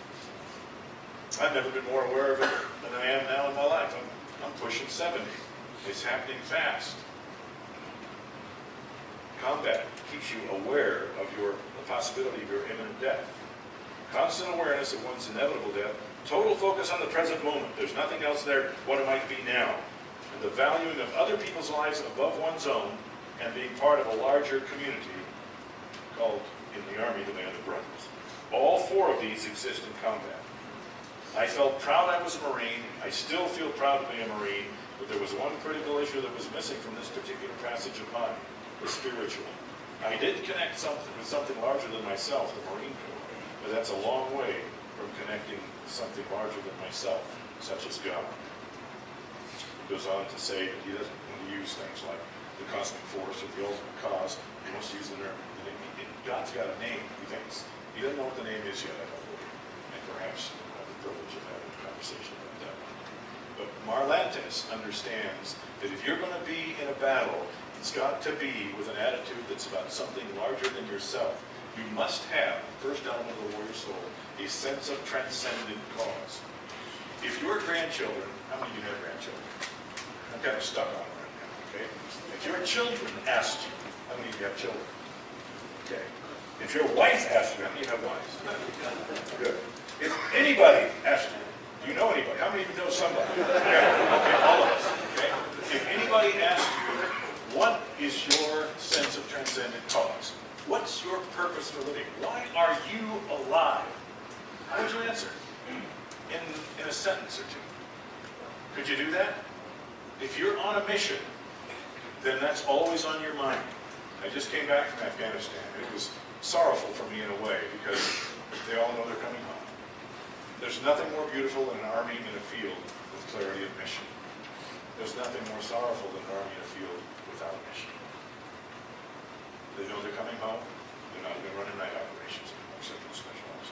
I've never been more aware of it than I am now in my life. I'm pushing 70. It's happening fast. Combat keeps you aware of the possibility of your imminent death. Constant awareness of one's inevitable death. Total focus on the present moment. There's nothing else there. What it might be now. And the valuing of other people's lives above one's own, and being part of a larger community called in the Army the Band of Brothers. All 4 of these exist in combat. I felt proud I was a Marine. I still feel proud to be a Marine, but there was one critical issue that was missing from this particular passage of mine, the spiritual. I did connect with something larger than myself, the Marine Corps, but that's a long way from connecting with something larger than myself, such as God. He goes on to say that he doesn't want to use things like the cosmic force or the ultimate cause. He wants to use the name. God's got a name, he thinks. He doesn't know what the name is yet, I don't believe. And perhaps we'll have the privilege of having a conversation about that one. But Marlantes understands that if you're going to be in a battle, it's got to be with an attitude that's about something larger than yourself. You must have, first element of the warrior soul, a sense of transcendent cause. If your grandchildren, how many of you have grandchildren? I'm kind of stuck on it right now, okay? If your children asked you, how many of you have children? Okay. If your wife asked you, how many of you have wives? Good. If anybody asked you, do you know anybody? How many of you know somebody? Okay, all of us. Okay. If anybody asked you, what is your sense of transcendent cause? What's your purpose for living? Why are you alive? How would you answer? In a sentence or two. Could you do that? If you're on a mission, then that's always on your mind. I just came back from Afghanistan. It was sorrowful for me in a way because they all know they're coming home. There's nothing more beautiful than an army in a field with clarity of mission. There's nothing more sorrowful than an army in a field without mission. They know they're coming home. They're not going to run night operations anymore, except for the special ops.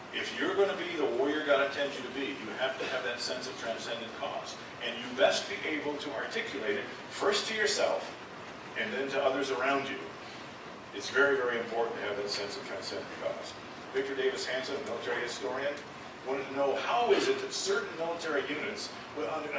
If you're going to be the warrior God intends you to be, you have to have that sense of transcendent cause. And you best be able to articulate it first to yourself and then to others around you. It's very, very important to have that sense of transcendent cause. Victor Davis Hanson, a military historian, wanted to know how is it that certain military units,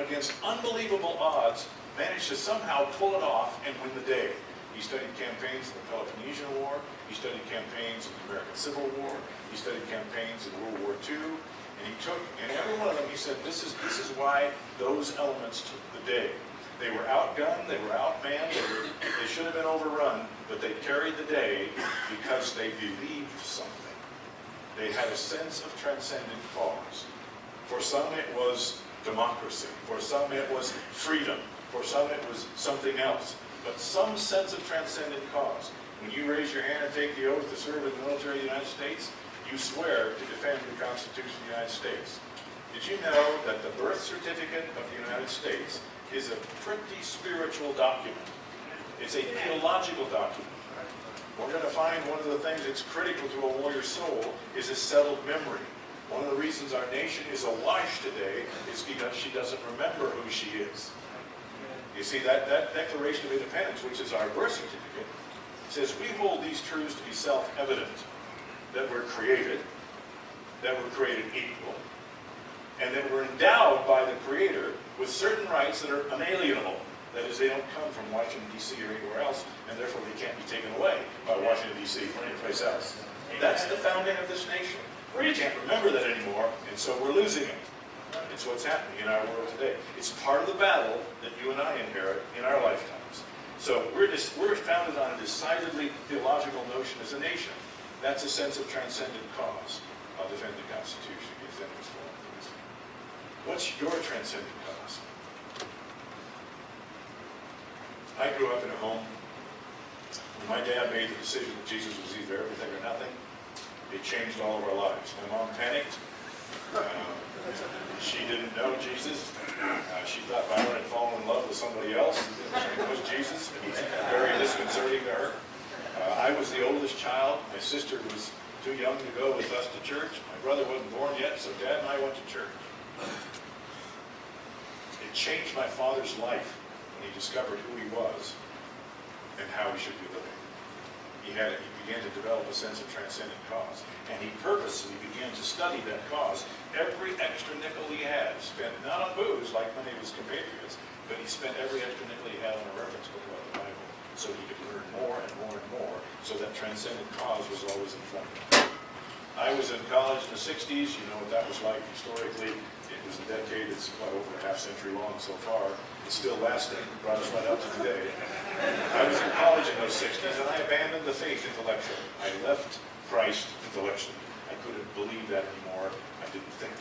against unbelievable odds, managed to somehow pull it off and win the day. He studied campaigns in the Peloponnesian War. He studied campaigns in the American Civil War. He studied campaigns in World War II. And he took, and every one of them, he said, this is why those elements took the day. They were outgunned, they were outmanned, they should have been overrun, but they carried the day because they believed something. They had a sense of transcendent cause. For some it was democracy. For some it was freedom. For some it was something else. But some sense of transcendent cause. When you raise your hand and take the oath to serve in the military of the United States, you swear to defend the Constitution of the United States. Did you know that the birth certificate of the United States is a pretty spiritual document? It's a theological document. We're going to find one of the things that's critical to a warrior soul is a settled memory. One of the reasons our nation is awash today is because she doesn't remember who she is. You see, that Declaration of Independence, which is our birth certificate, says we hold these truths to be self-evident, that we're created equal, and that we're endowed by the Creator with certain rights that are unalienable. That is, they don't come from Washington, D.C. or anywhere else, and therefore they can't be taken away by Washington, D.C. or anyplace else. That's the founding of this nation. We can't remember that anymore, and so we're losing it. It's what's happening in our world today. It's part of the battle that you and I inherit in our lifetimes. So we're founded on a decidedly theological notion as a nation. That's a sense of transcendent cause. I'll defend the Constitution against enemies for things. What's your transcendent cause? I grew up in a home when my dad made the decision that Jesus was either everything or nothing. It changed all of our lives. My mom panicked. She didn't know Jesus. She thought Byron had fallen in love with somebody else. It was Jesus. It was very disconcerting to her. I was the oldest child. My sister was too young to go with us to church. My brother wasn't born yet, so Dad and I went to church. It changed my father's life when he discovered who he was and how he should be living. He began to develop a sense of transcendent cause. And he purposely began to study that cause. Every extra nickel he had, spent not on booze like many of his compatriots, but he spent every extra nickel he had on a reference book about the Bible, so he could learn more and more and more, so that transcendent cause was always in front of him. I was in college in the 60s. You know what that was like historically. It was a decade that's over a half century long so far. It's still lasting. It brought us right up to today. I was in college in those 60s, and I abandoned the faith intellectually. I left Christ intellectually. I couldn't believe that anymore. I didn't think.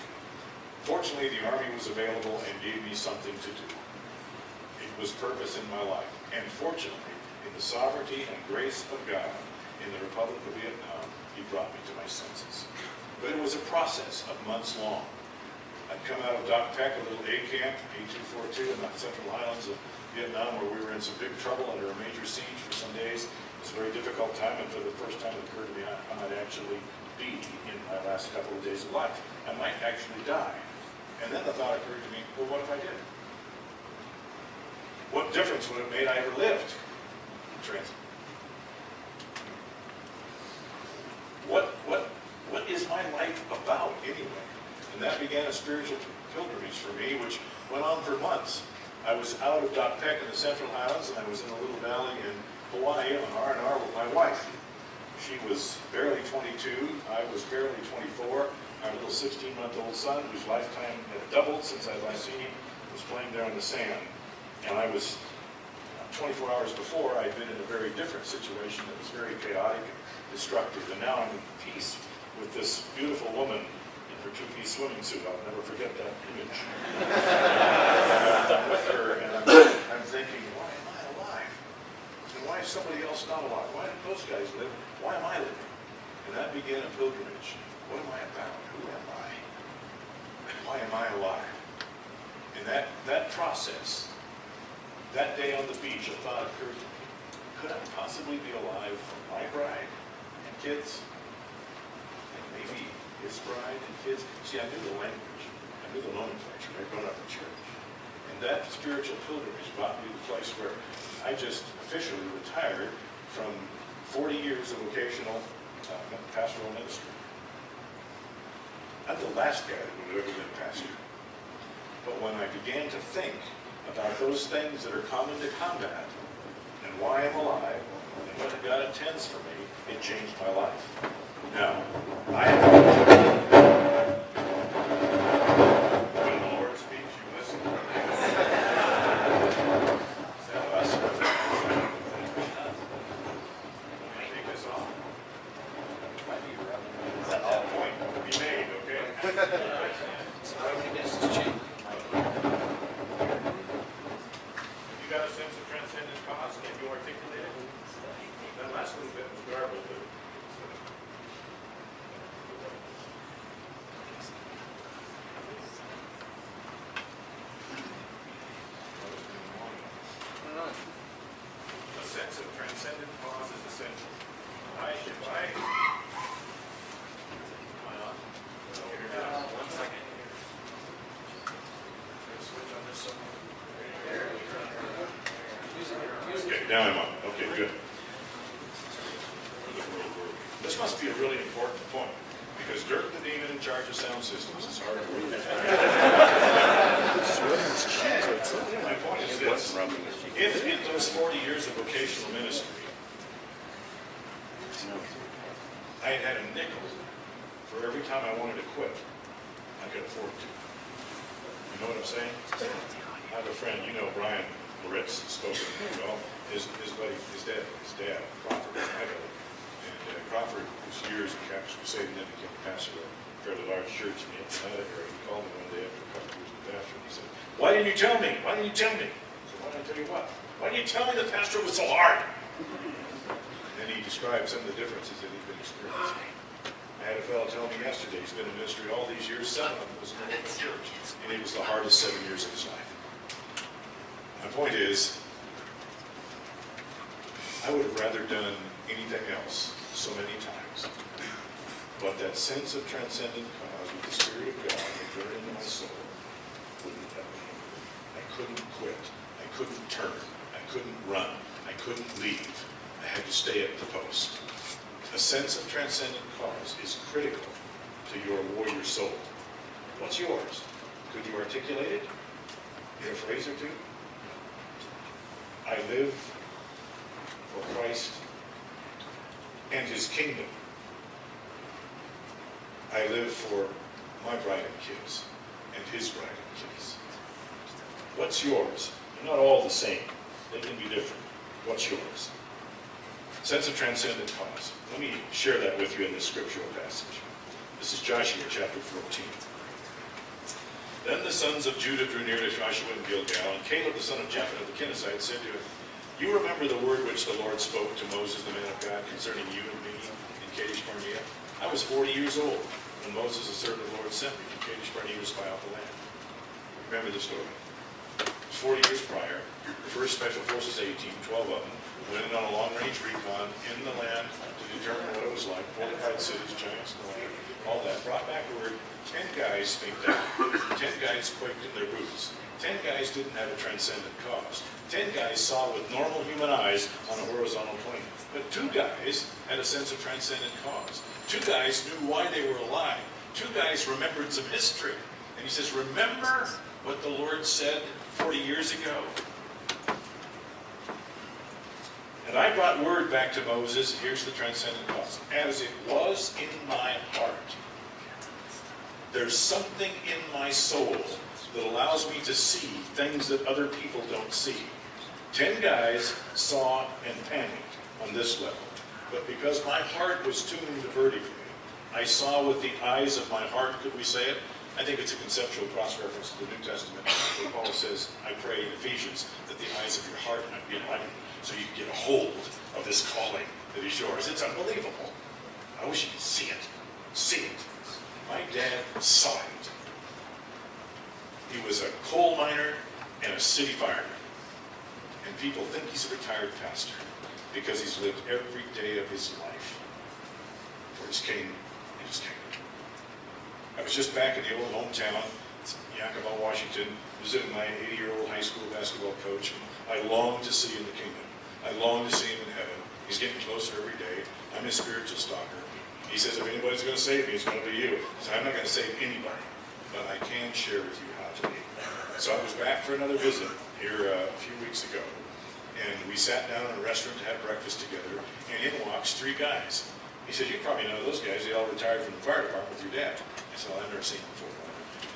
Fortunately, the Army was available and gave me something to do. It was purpose in my life. And fortunately, in the sovereignty and grace of God, in the Republic of Vietnam, he brought me to my senses. But it was a process of months long. I'd come out of Doc Peck, a little aid camp, A242 in the Central Highlands of Vietnam, where we were in some big trouble under a major siege for some days. It was a very difficult time, and for the first time it occurred to me I might actually be in my last couple of days of life. I might actually die. And then the thought occurred to me, well, what if I did? What difference would it have made I ever lived in transit? What is my life about anyway? And that began a spiritual pilgrimage for me, which went on for months. I was out of Doc Peck in the Central Highlands, and I was in a little valley in Hawaii on R&R with my wife. She was barely 22, I was barely 24. Our little 16-month-old son, whose lifetime had doubled since I last seen him, was playing there in the sand. And I was, 24 hours before, I'd been in a very different situation that was very chaotic and destructive. And now I'm in peace with this beautiful woman in her two-piece swimming suit. I'll never forget that image. I'm with her, and I'm thinking, why am I alive? And why is somebody else not alive? Why did those guys live? Why am I living? And that began a pilgrimage. What am I about? Who am I? Why am I alive? And that process, that day on the beach, a thought occurred to me. Could I possibly be alive for my bride and kids? And maybe his bride and kids? See, I knew the language. I knew the nomenclature. I'd grown up in church. And that spiritual pilgrimage brought me to the place where I just officially retired from 40 years of vocational pastoral ministry. I'm the last guy that would have ever been a pastor. But when I began to think about those things that are common to combat and why I'm alive and what God intends for me, it changed my life. Now, I have... When the Lord speaks, you listen. Is that us? Or is that let me take this off. That point will be made, okay? You got a sense of transcendent cause? Can you articulate it? That last little bit was garbled, but a sense of transcendent cause is essential. If I am I on? One second. Switch on this somewhere. Okay, now I'm on. Okay, good. This must be a really important point, because Dirk the Demon in charge of sound systems is hard to read. My point is this. If in those 40 years of vocational ministry, I had a nickel for every time I wanted to quit, I could afford to. You know what I'm saying? I have a friend, you know Brian Moritz, spoken well. His buddy, his dad, Crawford, was my buddy. And Crawford was years in Campus Crusade and then became a pastor of a fairly large church in the Atlanta area. He called me one day after a couple of years as pastor and he said, "Why didn't you tell me? Why didn't you tell me?" I said, "Why did I tell you what? Why didn't you tell me the pastor was so hard?" And he described some of the differences that he'd been experiencing. I had a fellow tell me yesterday, he's been in ministry all these years, 7 of them was in the local church, and it was the hardest 7 years of his life. My point is, I would have rather done anything else so many times, but that sense of transcendent cause with the Spirit of God that burned into my soul wouldn't let me. I couldn't quit. I couldn't turn. I couldn't run. I couldn't leave. I had to stay at the post. A sense of transcendent cause is critical to your warrior soul. What's yours? Could you articulate it in a phrase or two? I live for Christ and His kingdom. I live for my bride and kids and His bride and kids. What's yours? They're not all the same. They can be different. What's yours? Sense of transcendent cause. Let me share that with you in this scriptural passage. This is Joshua chapter 14. Then the sons of Judah drew near to Joshua in Gilgal, and Caleb the son of Jephunneh the Kenizzite said to him, You remember the word which the Lord spoke to Moses, the man of God, concerning you and me in Kadesh Barnea? I was 40 years old when Moses, the servant of the Lord, sent me from Kadesh Barnea to spy out the land. Remember the story. 40 years prior, the first Special Forces A team, 12 of them, went in on a long-range recon in the land to determine what it was like, fortified cities, giants in the land, all that. Brought back word, 10 guys faked out. 10 guys quaked in their boots. 10 guys didn't have a transcendent cause. 10 guys saw with normal human eyes on a horizontal plane. But 2 guys had a sense of transcendent cause. 2 guys knew why they were alive. 2 guys remembered some history. And he says, remember what the Lord said 40 years ago? And I brought word back to Moses, here's the transcendent cause. As it was in my heart, there's something in my soul that allows me to see things that other people don't see. 10 guys saw and panicked on this level. But because my heart was tuned vertically, I saw with the eyes of my heart, could we say it? I think it's a conceptual cross-reference to the New Testament, where Paul says, I pray in Ephesians, that the eyes of your heart might be enlightened, so you can get a hold of this calling that is yours. It's unbelievable. I wish you could see it. See it. My dad saw it. He was a coal miner and a city fireman. And people think he's a retired pastor because he's lived every day of his life for his king and his kingdom. I was just back in the old hometown, Yakima, Washington, visiting my 80-year-old high school basketball coach. I long to see him in the kingdom. I long to see him in heaven. He's getting closer every day. I'm his spiritual stalker. He says, if anybody's going to save me, it's going to be you. So I'm not going to save anybody, but I can share with you how to be. So I was back for another visit here a few weeks ago, and we sat down in a restaurant to have breakfast together, and in walks 3 guys. He says, you probably know those guys. They all retired from the fire department with your dad. I said, well, I've never seen them before.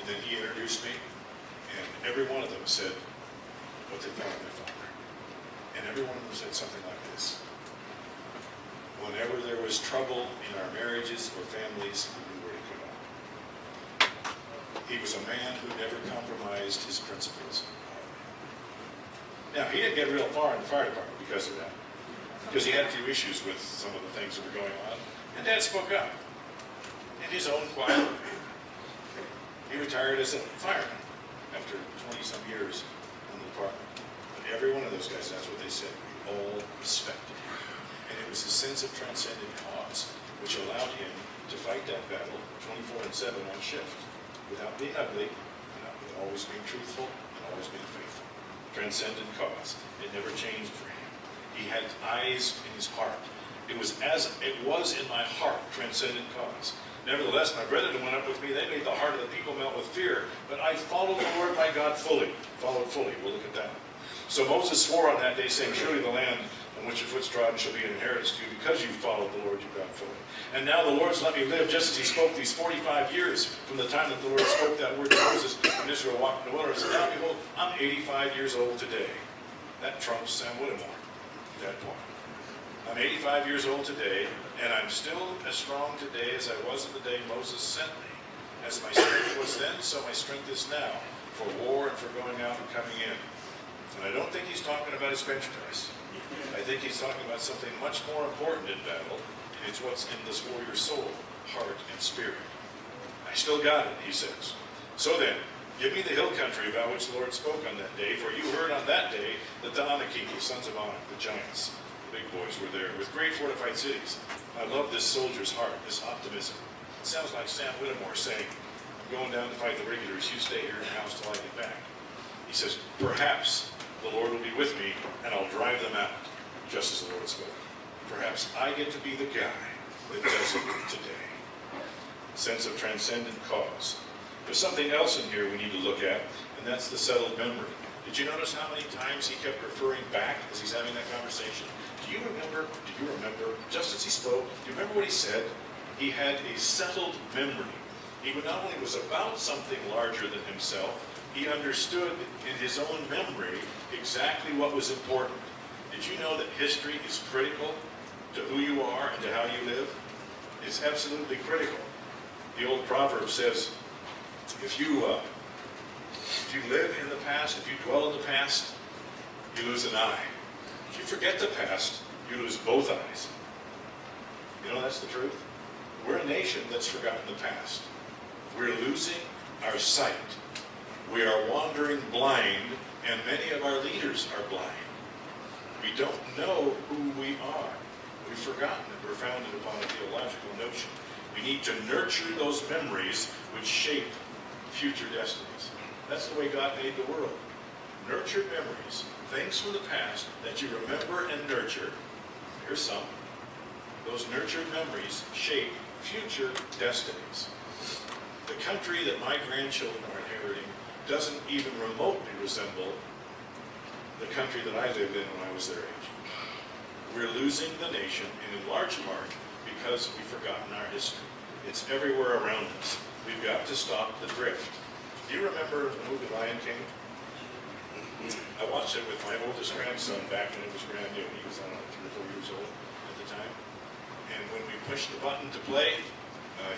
And then he introduced me, and every one of them said what they thought of their father. And every one of them said something like this. Whenever there was trouble in our marriages or families, we knew where to come out. He was a man who never compromised his principles. Now, he didn't get real far in the fire department because of that. Because he had a few issues with some of the things that were going on. And Dad spoke up in his own quiet way. He retired as a fireman after 20-some years in the department. But every one of those guys, that's what they said. We all respected him. And it was his sense of transcendent cause which allowed him to fight that battle 24/7 on shift without being ugly, with always being truthful and always being faithful. Transcendent cause. It never changed for him. He had eyes in his heart. It was as it was in my heart, transcendent cause. Nevertheless, my brethren went up with me. They made the heart of the people melt with fear. But I followed the Lord my God fully. Followed fully. We'll look at that. So Moses swore on that day, saying, surely the land on which your foot's trodden shall be an inheritance to you, because you followed the Lord your God fully. And now the Lord's let me live, just as he spoke these 45 years from the time that the Lord spoke that word to Moses when Israel walked in the wilderness. And now, behold, I'm 85 years old today. That trumps Sam Whittemore at that point. I'm 85 years old today, and I'm still as strong today as I was the day Moses sent me. As my strength was then, so my strength is now, for war and for going out and coming in. And I don't think he's talking about his bench press. I think he's talking about something much more important in battle, and it's what's in this warrior's soul, heart, and spirit. I still got it, he says. So then, give me the hill country about which the Lord spoke on that day, for you heard on that day that the Anakim, the sons of Anak, the giants, the big boys, were there, with great fortified cities. I love this soldier's heart, this optimism. It sounds like Sam Whittemore saying, I'm going down to fight the regulars, you stay here in the house till I get back. He says, perhaps the Lord will be with me, and I'll drive them out, just as the Lord spoke. Perhaps I get to be the guy that does it today. Sense of transcendent cause. There's something else in here we need to look at, and that's the settled memory. Did you notice how many times he kept referring back as he's having that conversation? Do you remember, just as he spoke, do you remember what he said? He had a settled memory. He not only was about something larger than himself, he understood in his own memory exactly what was important. Did you know that history is critical to who you are and to how you live? It's absolutely critical. The old proverb says, if you live in the past, if you dwell in the past, you lose an eye. If you you forget the past, you lose both eyes. You know that's the truth? We're a nation that's forgotten the past. We're losing our sight. We are wandering blind, and many of our leaders are blind. We don't know who we are. We've forgotten that we're founded upon a theological notion. We need to nurture those memories which shape future destinies. That's the way God made the world. Nurture memories, things from the past that you remember and nurture. Here's some. Those nurtured memories shape future destinies. The country that my grandchildren are inheriting doesn't even remotely resemble the country that I lived in when I was their age. We're losing the nation, and in large part because we've forgotten our history. It's everywhere around us. We've got to stop the drift. Do you remember the movie Lion King? I watched it with my oldest grandson back when it was brand new. He was, I don't know, 3 or 4 years old at the time. And when we pushed the button to play,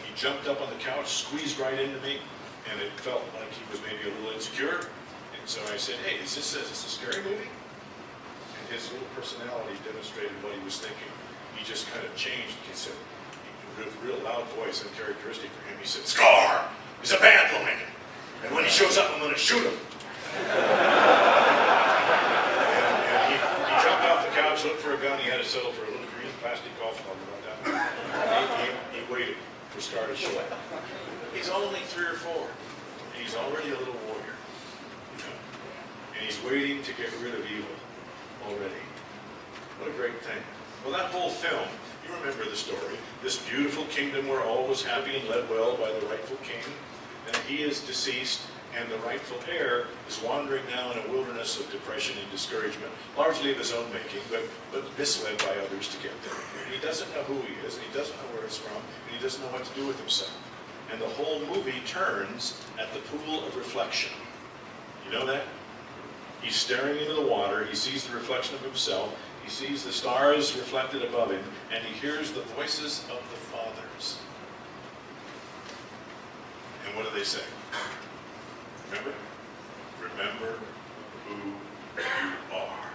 he jumped up on the couch, squeezed right into me, and it felt like he was maybe a little insecure. And so I said, hey, is this a scary movie? And his little personality demonstrated what he was thinking. He just kind of changed. He said, with a real loud voice, uncharacteristic for him, he said, Scar is a bad boy. And when he shows up, I'm going to shoot him. and he jumped off the couch, looked for a gun. He had to settle for a little green plastic golf club about that. He waited for Scar to show up. He's only 3 or 4. And he's already a little warrior. You know? And he's waiting to get rid of evil already. What a great thing. Well, that whole film, you remember the story. This beautiful kingdom where all was happy and led well by the rightful king. And he is deceased, and the rightful heir is wandering now in a wilderness of depression and discouragement, largely of his own making, but misled by others to get there. And he doesn't know who he is, and he doesn't know where it's from, and he doesn't know what to do with himself. And the whole movie turns at the pool of reflection. You know that? He's staring into the water, he sees the reflection of himself, he sees the stars reflected above him, and he hears the voices of the fathers. And what do they say? Remember? Remember who you are.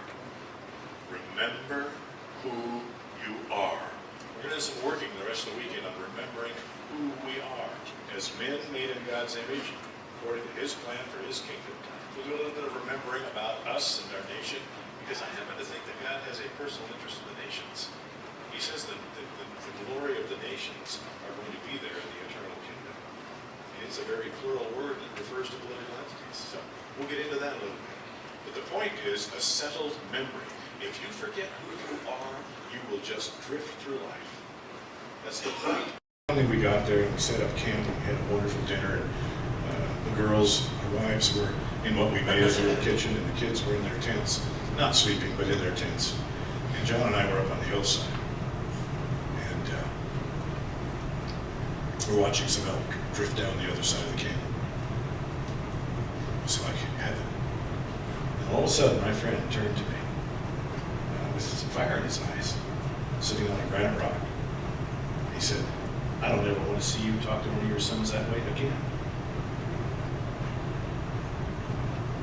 Remember who you are. We're going to do some working the rest of the weekend on remembering who we are as men made in God's image, according to his plan for his kingdom. We'll do a little bit of remembering about us and our nation, because I happen to think that God has a personal interest in the nations. He says that the glory of the nations are going to be there in the eternal kingdom. And it's a very plural word that refers to political entities. So we'll get into that a little bit. But the point is a settled memory. If you forget who you are, you will just drift through life. That's the point. We got there and we set up camp and we had a wonderful dinner. And the girls, our wives, were in what we made as a little kitchen, and the kids were in their tents. Not sleeping, but in their tents. And John and I were up on the hillside. And we're watching some elk drift down the other side of the canyon. It was like heaven. And all of a sudden, my friend turned to me with some fire in his eyes, sitting on a granite rock. He said, I don't ever want to see you talk to one of your sons that way again.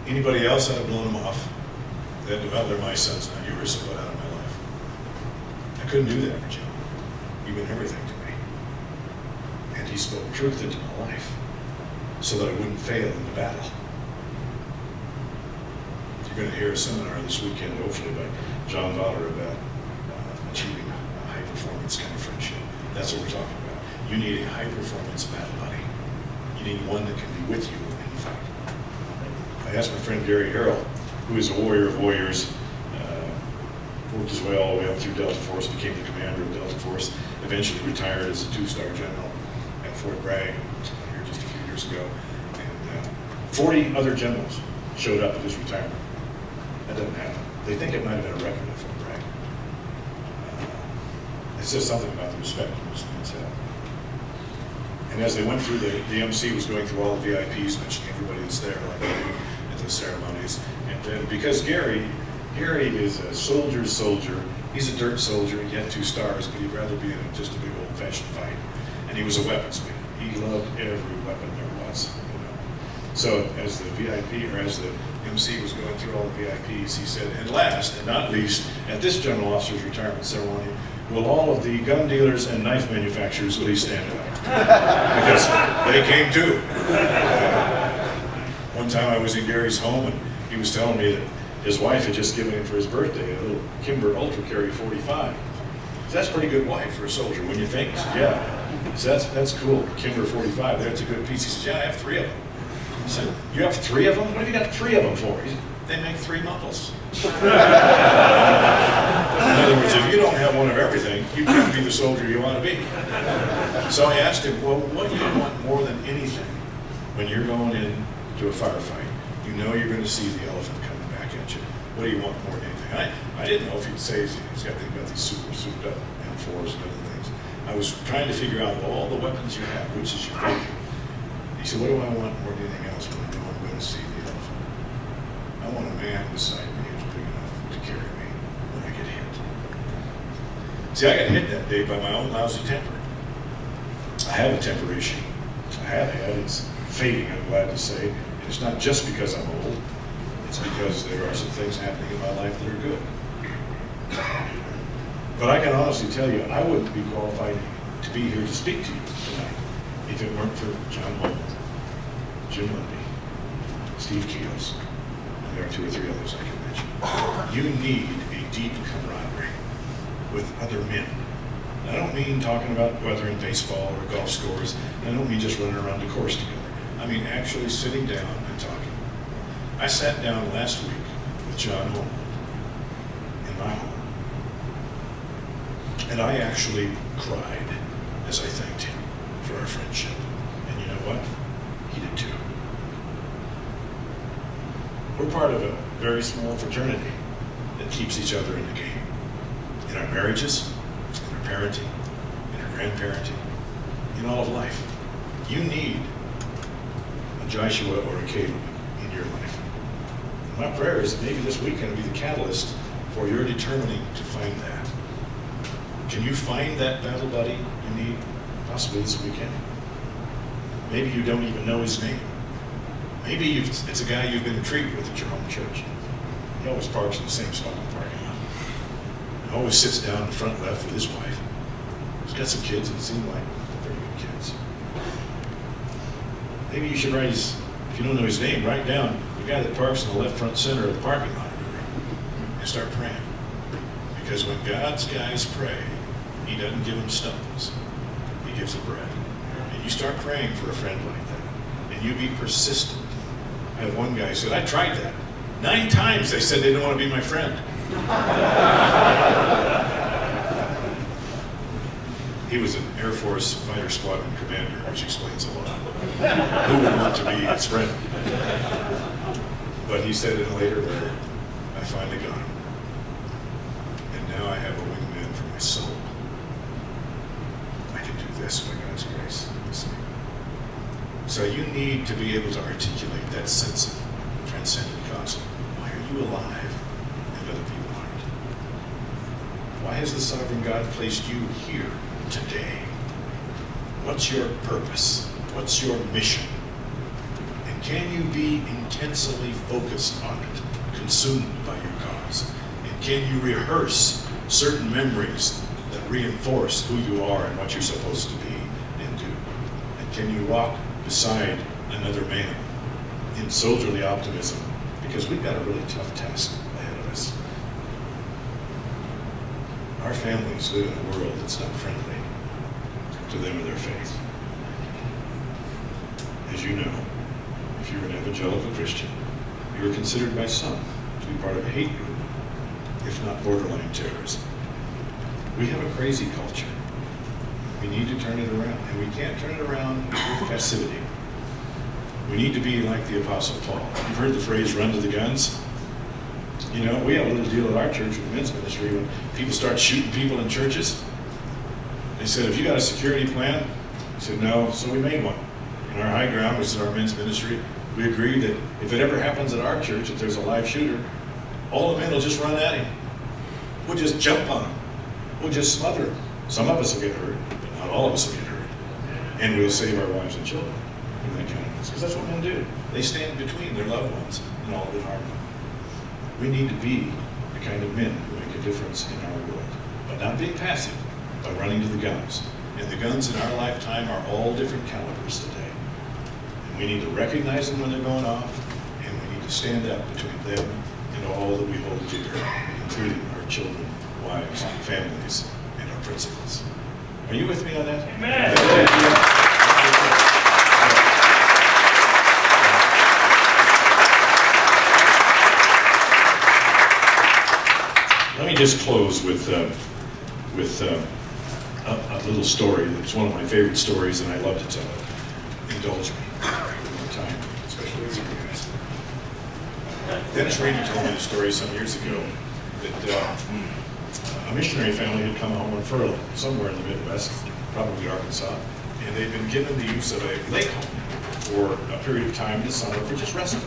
Anybody else, I'd have blown them off. They'd well, they're my sons now. You were so out of my life. I couldn't do that for John. He meant everything to me. And he spoke truth into my life so that I wouldn't fail in the battle. You're going to hear a seminar this weekend, hopefully, by John Voller about achieving a high-performance kind of friendship. That's what we're talking about. You need a high-performance battle buddy. You need one that can be with you in the fight. I asked my friend Gary Harrell, who is a warrior of warriors, worked his way all the way up through Delta Force, became the commander of Delta Force, eventually retired as a 2-star general at Fort Bragg here just a few years ago. And 40 other generals showed up at his retirement. That doesn't happen. They think it might have been a record at Fort Bragg. It says something about the respect those things have. And as they went through, the MC was going through all the VIPs, mentioning everybody that's there, like they do at the ceremonies. And then, because Gary is a soldier's soldier. He's a dirt soldier. He had 2 stars, but he'd rather be in just a big old-fashioned fight. And he was a weaponsman. He loved every weapon there was. You know? So as the VIP, or as the MC was going through all the VIPs, he said, and last and not least, at this general officer's retirement ceremony, will all of the gun dealers and knife manufacturers please stand up? Because they came too. One time I was in Gary's home and he was telling me that his wife had just given him for his birthday a little Kimber Ultra Carry 45. So that's a pretty good wife for a soldier, wouldn't you think? He said, yeah. So that's cool, Kimber 45, that's a good piece. He said, yeah, I have 3 of them. I said, you have 3 of them? What have you got 3 of them for? He said, they make 3 muffles. In other words, if you don't have one of everything, you can't be the soldier you want to be. So I asked him, well, what do you want more than anything when you're going into a firefight? You know you're going to see the elephant coming back at you. What do you want more than anything? I didn't know if he'd say he's got to think about these super souped up M4s and other things. I was trying to figure out of all the weapons you have, which is your favorite. He said, what do I want more than anything else when I know I'm going to see the elephant? I want a man beside me who's big enough to carry me when I get hit. See, I got hit that day by my own lousy temper. I have a temper issue. I have had. It's fading, I'm glad to say. And it's not just because I'm old. It's because there are some things happening in my life that are good. But I can honestly tell you, I wouldn't be qualified to be here to speak to you tonight if it weren't for John Holman, Jim Lundy, Steve Keels, and there are 2 or 3 others I can mention. You need a deep camaraderie with other men. I don't mean talking about weather in baseball or golf scores. I don't mean just running around the course together. I mean actually sitting down and talking. I sat down last week with John Holman in my home. And I actually cried as I thanked him for our friendship. And you know what? He did too. We're part of a very small fraternity that keeps each other in the game. In our marriages, in our parenting, in our grandparenting, in all of life. You need a Joshua or a Caleb in your life. And my prayer is that maybe this weekend will be the catalyst for your determining to find that. Can you find that battle buddy you need possibly this weekend? Maybe you don't even know his name. Maybe it's a guy you've been intrigued with at your home church. He always parks in the same spot in the parking lot. He always sits down in front left with his wife. He's got some kids that seem like pretty good kids. Maybe you should write his, if you don't know his name, write down the guy that parks in the left front center of the parking lot and start praying. Because when God's guys pray, he doesn't give them stones. He gives them bread. And you start praying for a friend like that. And you be persistent. I had one guy who said, I tried that. 9 times they said they didn't want to be my friend. He was an Air Force Fighter Squadron commander, which explains a lot. Who would want to be his friend? But he said in a later letter, I finally got him. And now I have a wingman for my soul. I can do this by God's grace. So you need to be able to articulate that sense of transcendent gospel. Why are you alive and other people aren't? Why has the sovereign God placed you here today? What's your purpose? What's your mission? And can you be intensely focused on it, consumed by your cause? And can you rehearse certain memories that reinforce who you are and what you're supposed to be and do? And can you walk beside another man in soldierly optimism? Because we've got a really tough task ahead of us. Our families live in a world that's not friendly to them and their faith. As you know, if you're an evangelical Christian, you are considered by some to be part of a hate group, if not borderline terrorism. We have a crazy culture. We need to turn it around, and we can't turn it around with passivity. We need to be like the Apostle Paul. You've heard the phrase, run to the guns? You know, we have a little deal at our church with the men's ministry when people start shooting people in churches. They said, have you got a security plan? I said, no, so we made one. In our high ground, which is our men's ministry, we agreed that if it ever happens at our church, if there's a live shooter, all the men will just run at him. We'll just jump on him. We'll just smother him. Some of us will get hurt, but not all of us will get hurt. And we'll save our wives and children in that kind of thing. Because that's what men do. They stand between their loved ones and and all of it harm them. We need to be the kind of men who make a difference in our world, but not being passive, by running to the guns. And the guns in our lifetime are all different calibers today. And we need to recognize them when they're going off, and we need to stand up between them and all that we hold dear, including our children, wives, families, and our principles. Are you with me on that? Amen. Let me just close with a little story that's one of my favorite stories, and I love to tell it. Indulge me one time, especially with you guys. Dennis Rainey told me a story some years ago that a missionary family had come home on furlough somewhere in the Midwest, probably Arkansas, and they'd been given the use of a lake home for a period of time this summer for just respite.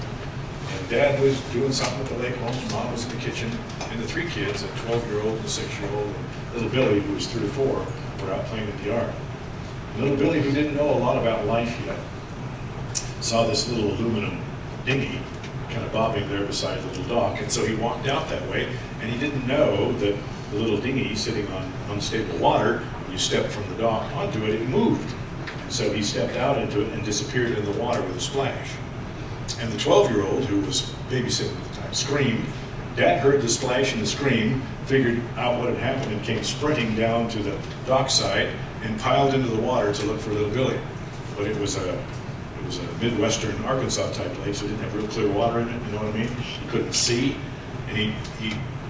And Dad was doing something at the lake home, Mom was in the kitchen, and the three kids, a 12-year-old, a 6-year-old, and little Billy, who was 3 or 4, were out playing in the yard. Little Billy, who didn't know a lot about life yet, saw this little aluminum dinghy kind of bobbing there beside the little dock, and so he walked out that way, and he didn't know that the little dinghy sitting on unstable water, when you stepped from the dock onto it, it moved. And so he stepped out into it and disappeared in the water with a splash. And the 12-year-old, who was babysitting at the time, screamed. Dad heard the splash and the scream, figured out what had happened, and came sprinting down to the dockside and piled into the water to look for little Billy. But it was a Midwestern Arkansas type lake, so it didn't have real clear water in it, you know what I mean? He couldn't see, and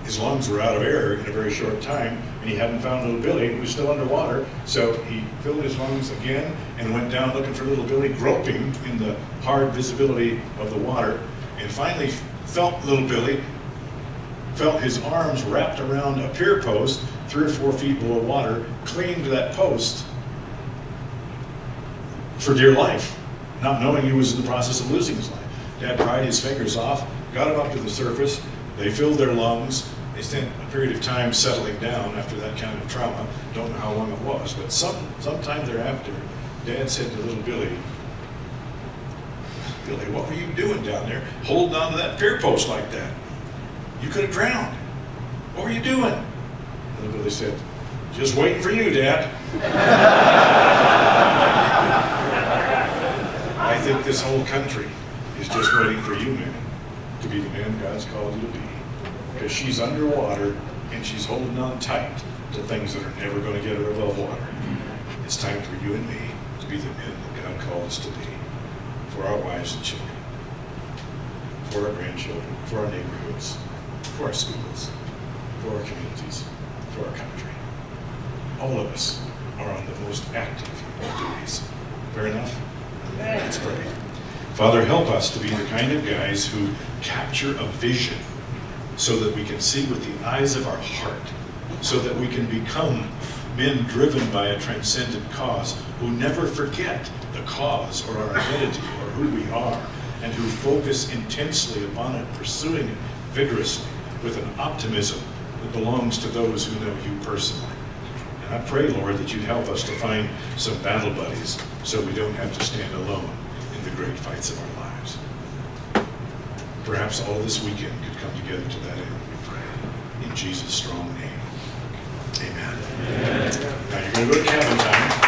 his lungs were out of air in a very short time, and he hadn't found little Billy, who was still underwater, so he filled his lungs again and went down looking for little Billy, groping in the hard visibility of the water, and finally felt little Billy, felt his arms wrapped around a pier post 3 or 4 feet below water, clinging to that post for dear life, not knowing he was in the process of losing his life. Dad pried his fingers off, got him up to the surface, they filled their lungs, they spent a period of time settling down after that kind of trauma, don't know how long it was, but sometime thereafter, Dad said to little Billy, Billy, what were you doing down there, holding on to that pier post like that? You could have drowned. What were you doing? Little Billy said, just waiting for you, Dad. I think this whole country is just waiting for you, man, to be the man God's called you to be. Because she's underwater and she's holding on tight to things that are never going to get her above water. It's time for you and me to be the men that God called us to be. For our wives and children, for our grandchildren, for our neighborhoods, for our schools, for our communities, for our country. All of us are on the most active of duties. Fair enough? Let's pray. Father, help us to be the kind of guys who capture a vision so that we can see with the eyes of our heart, so that we can become men driven by a transcendent cause who never forget the cause or our identity or who we are, and who focus intensely upon it, pursuing it vigorously with an optimism that belongs to those who know you personally. And I pray, Lord, that you'd help us to find some battle buddies so we don't have to stand alone in the great fights of our lives. Perhaps all this weekend could come together to that end, we pray. In Jesus' strong name. Amen. Now you're going to go to cabin time.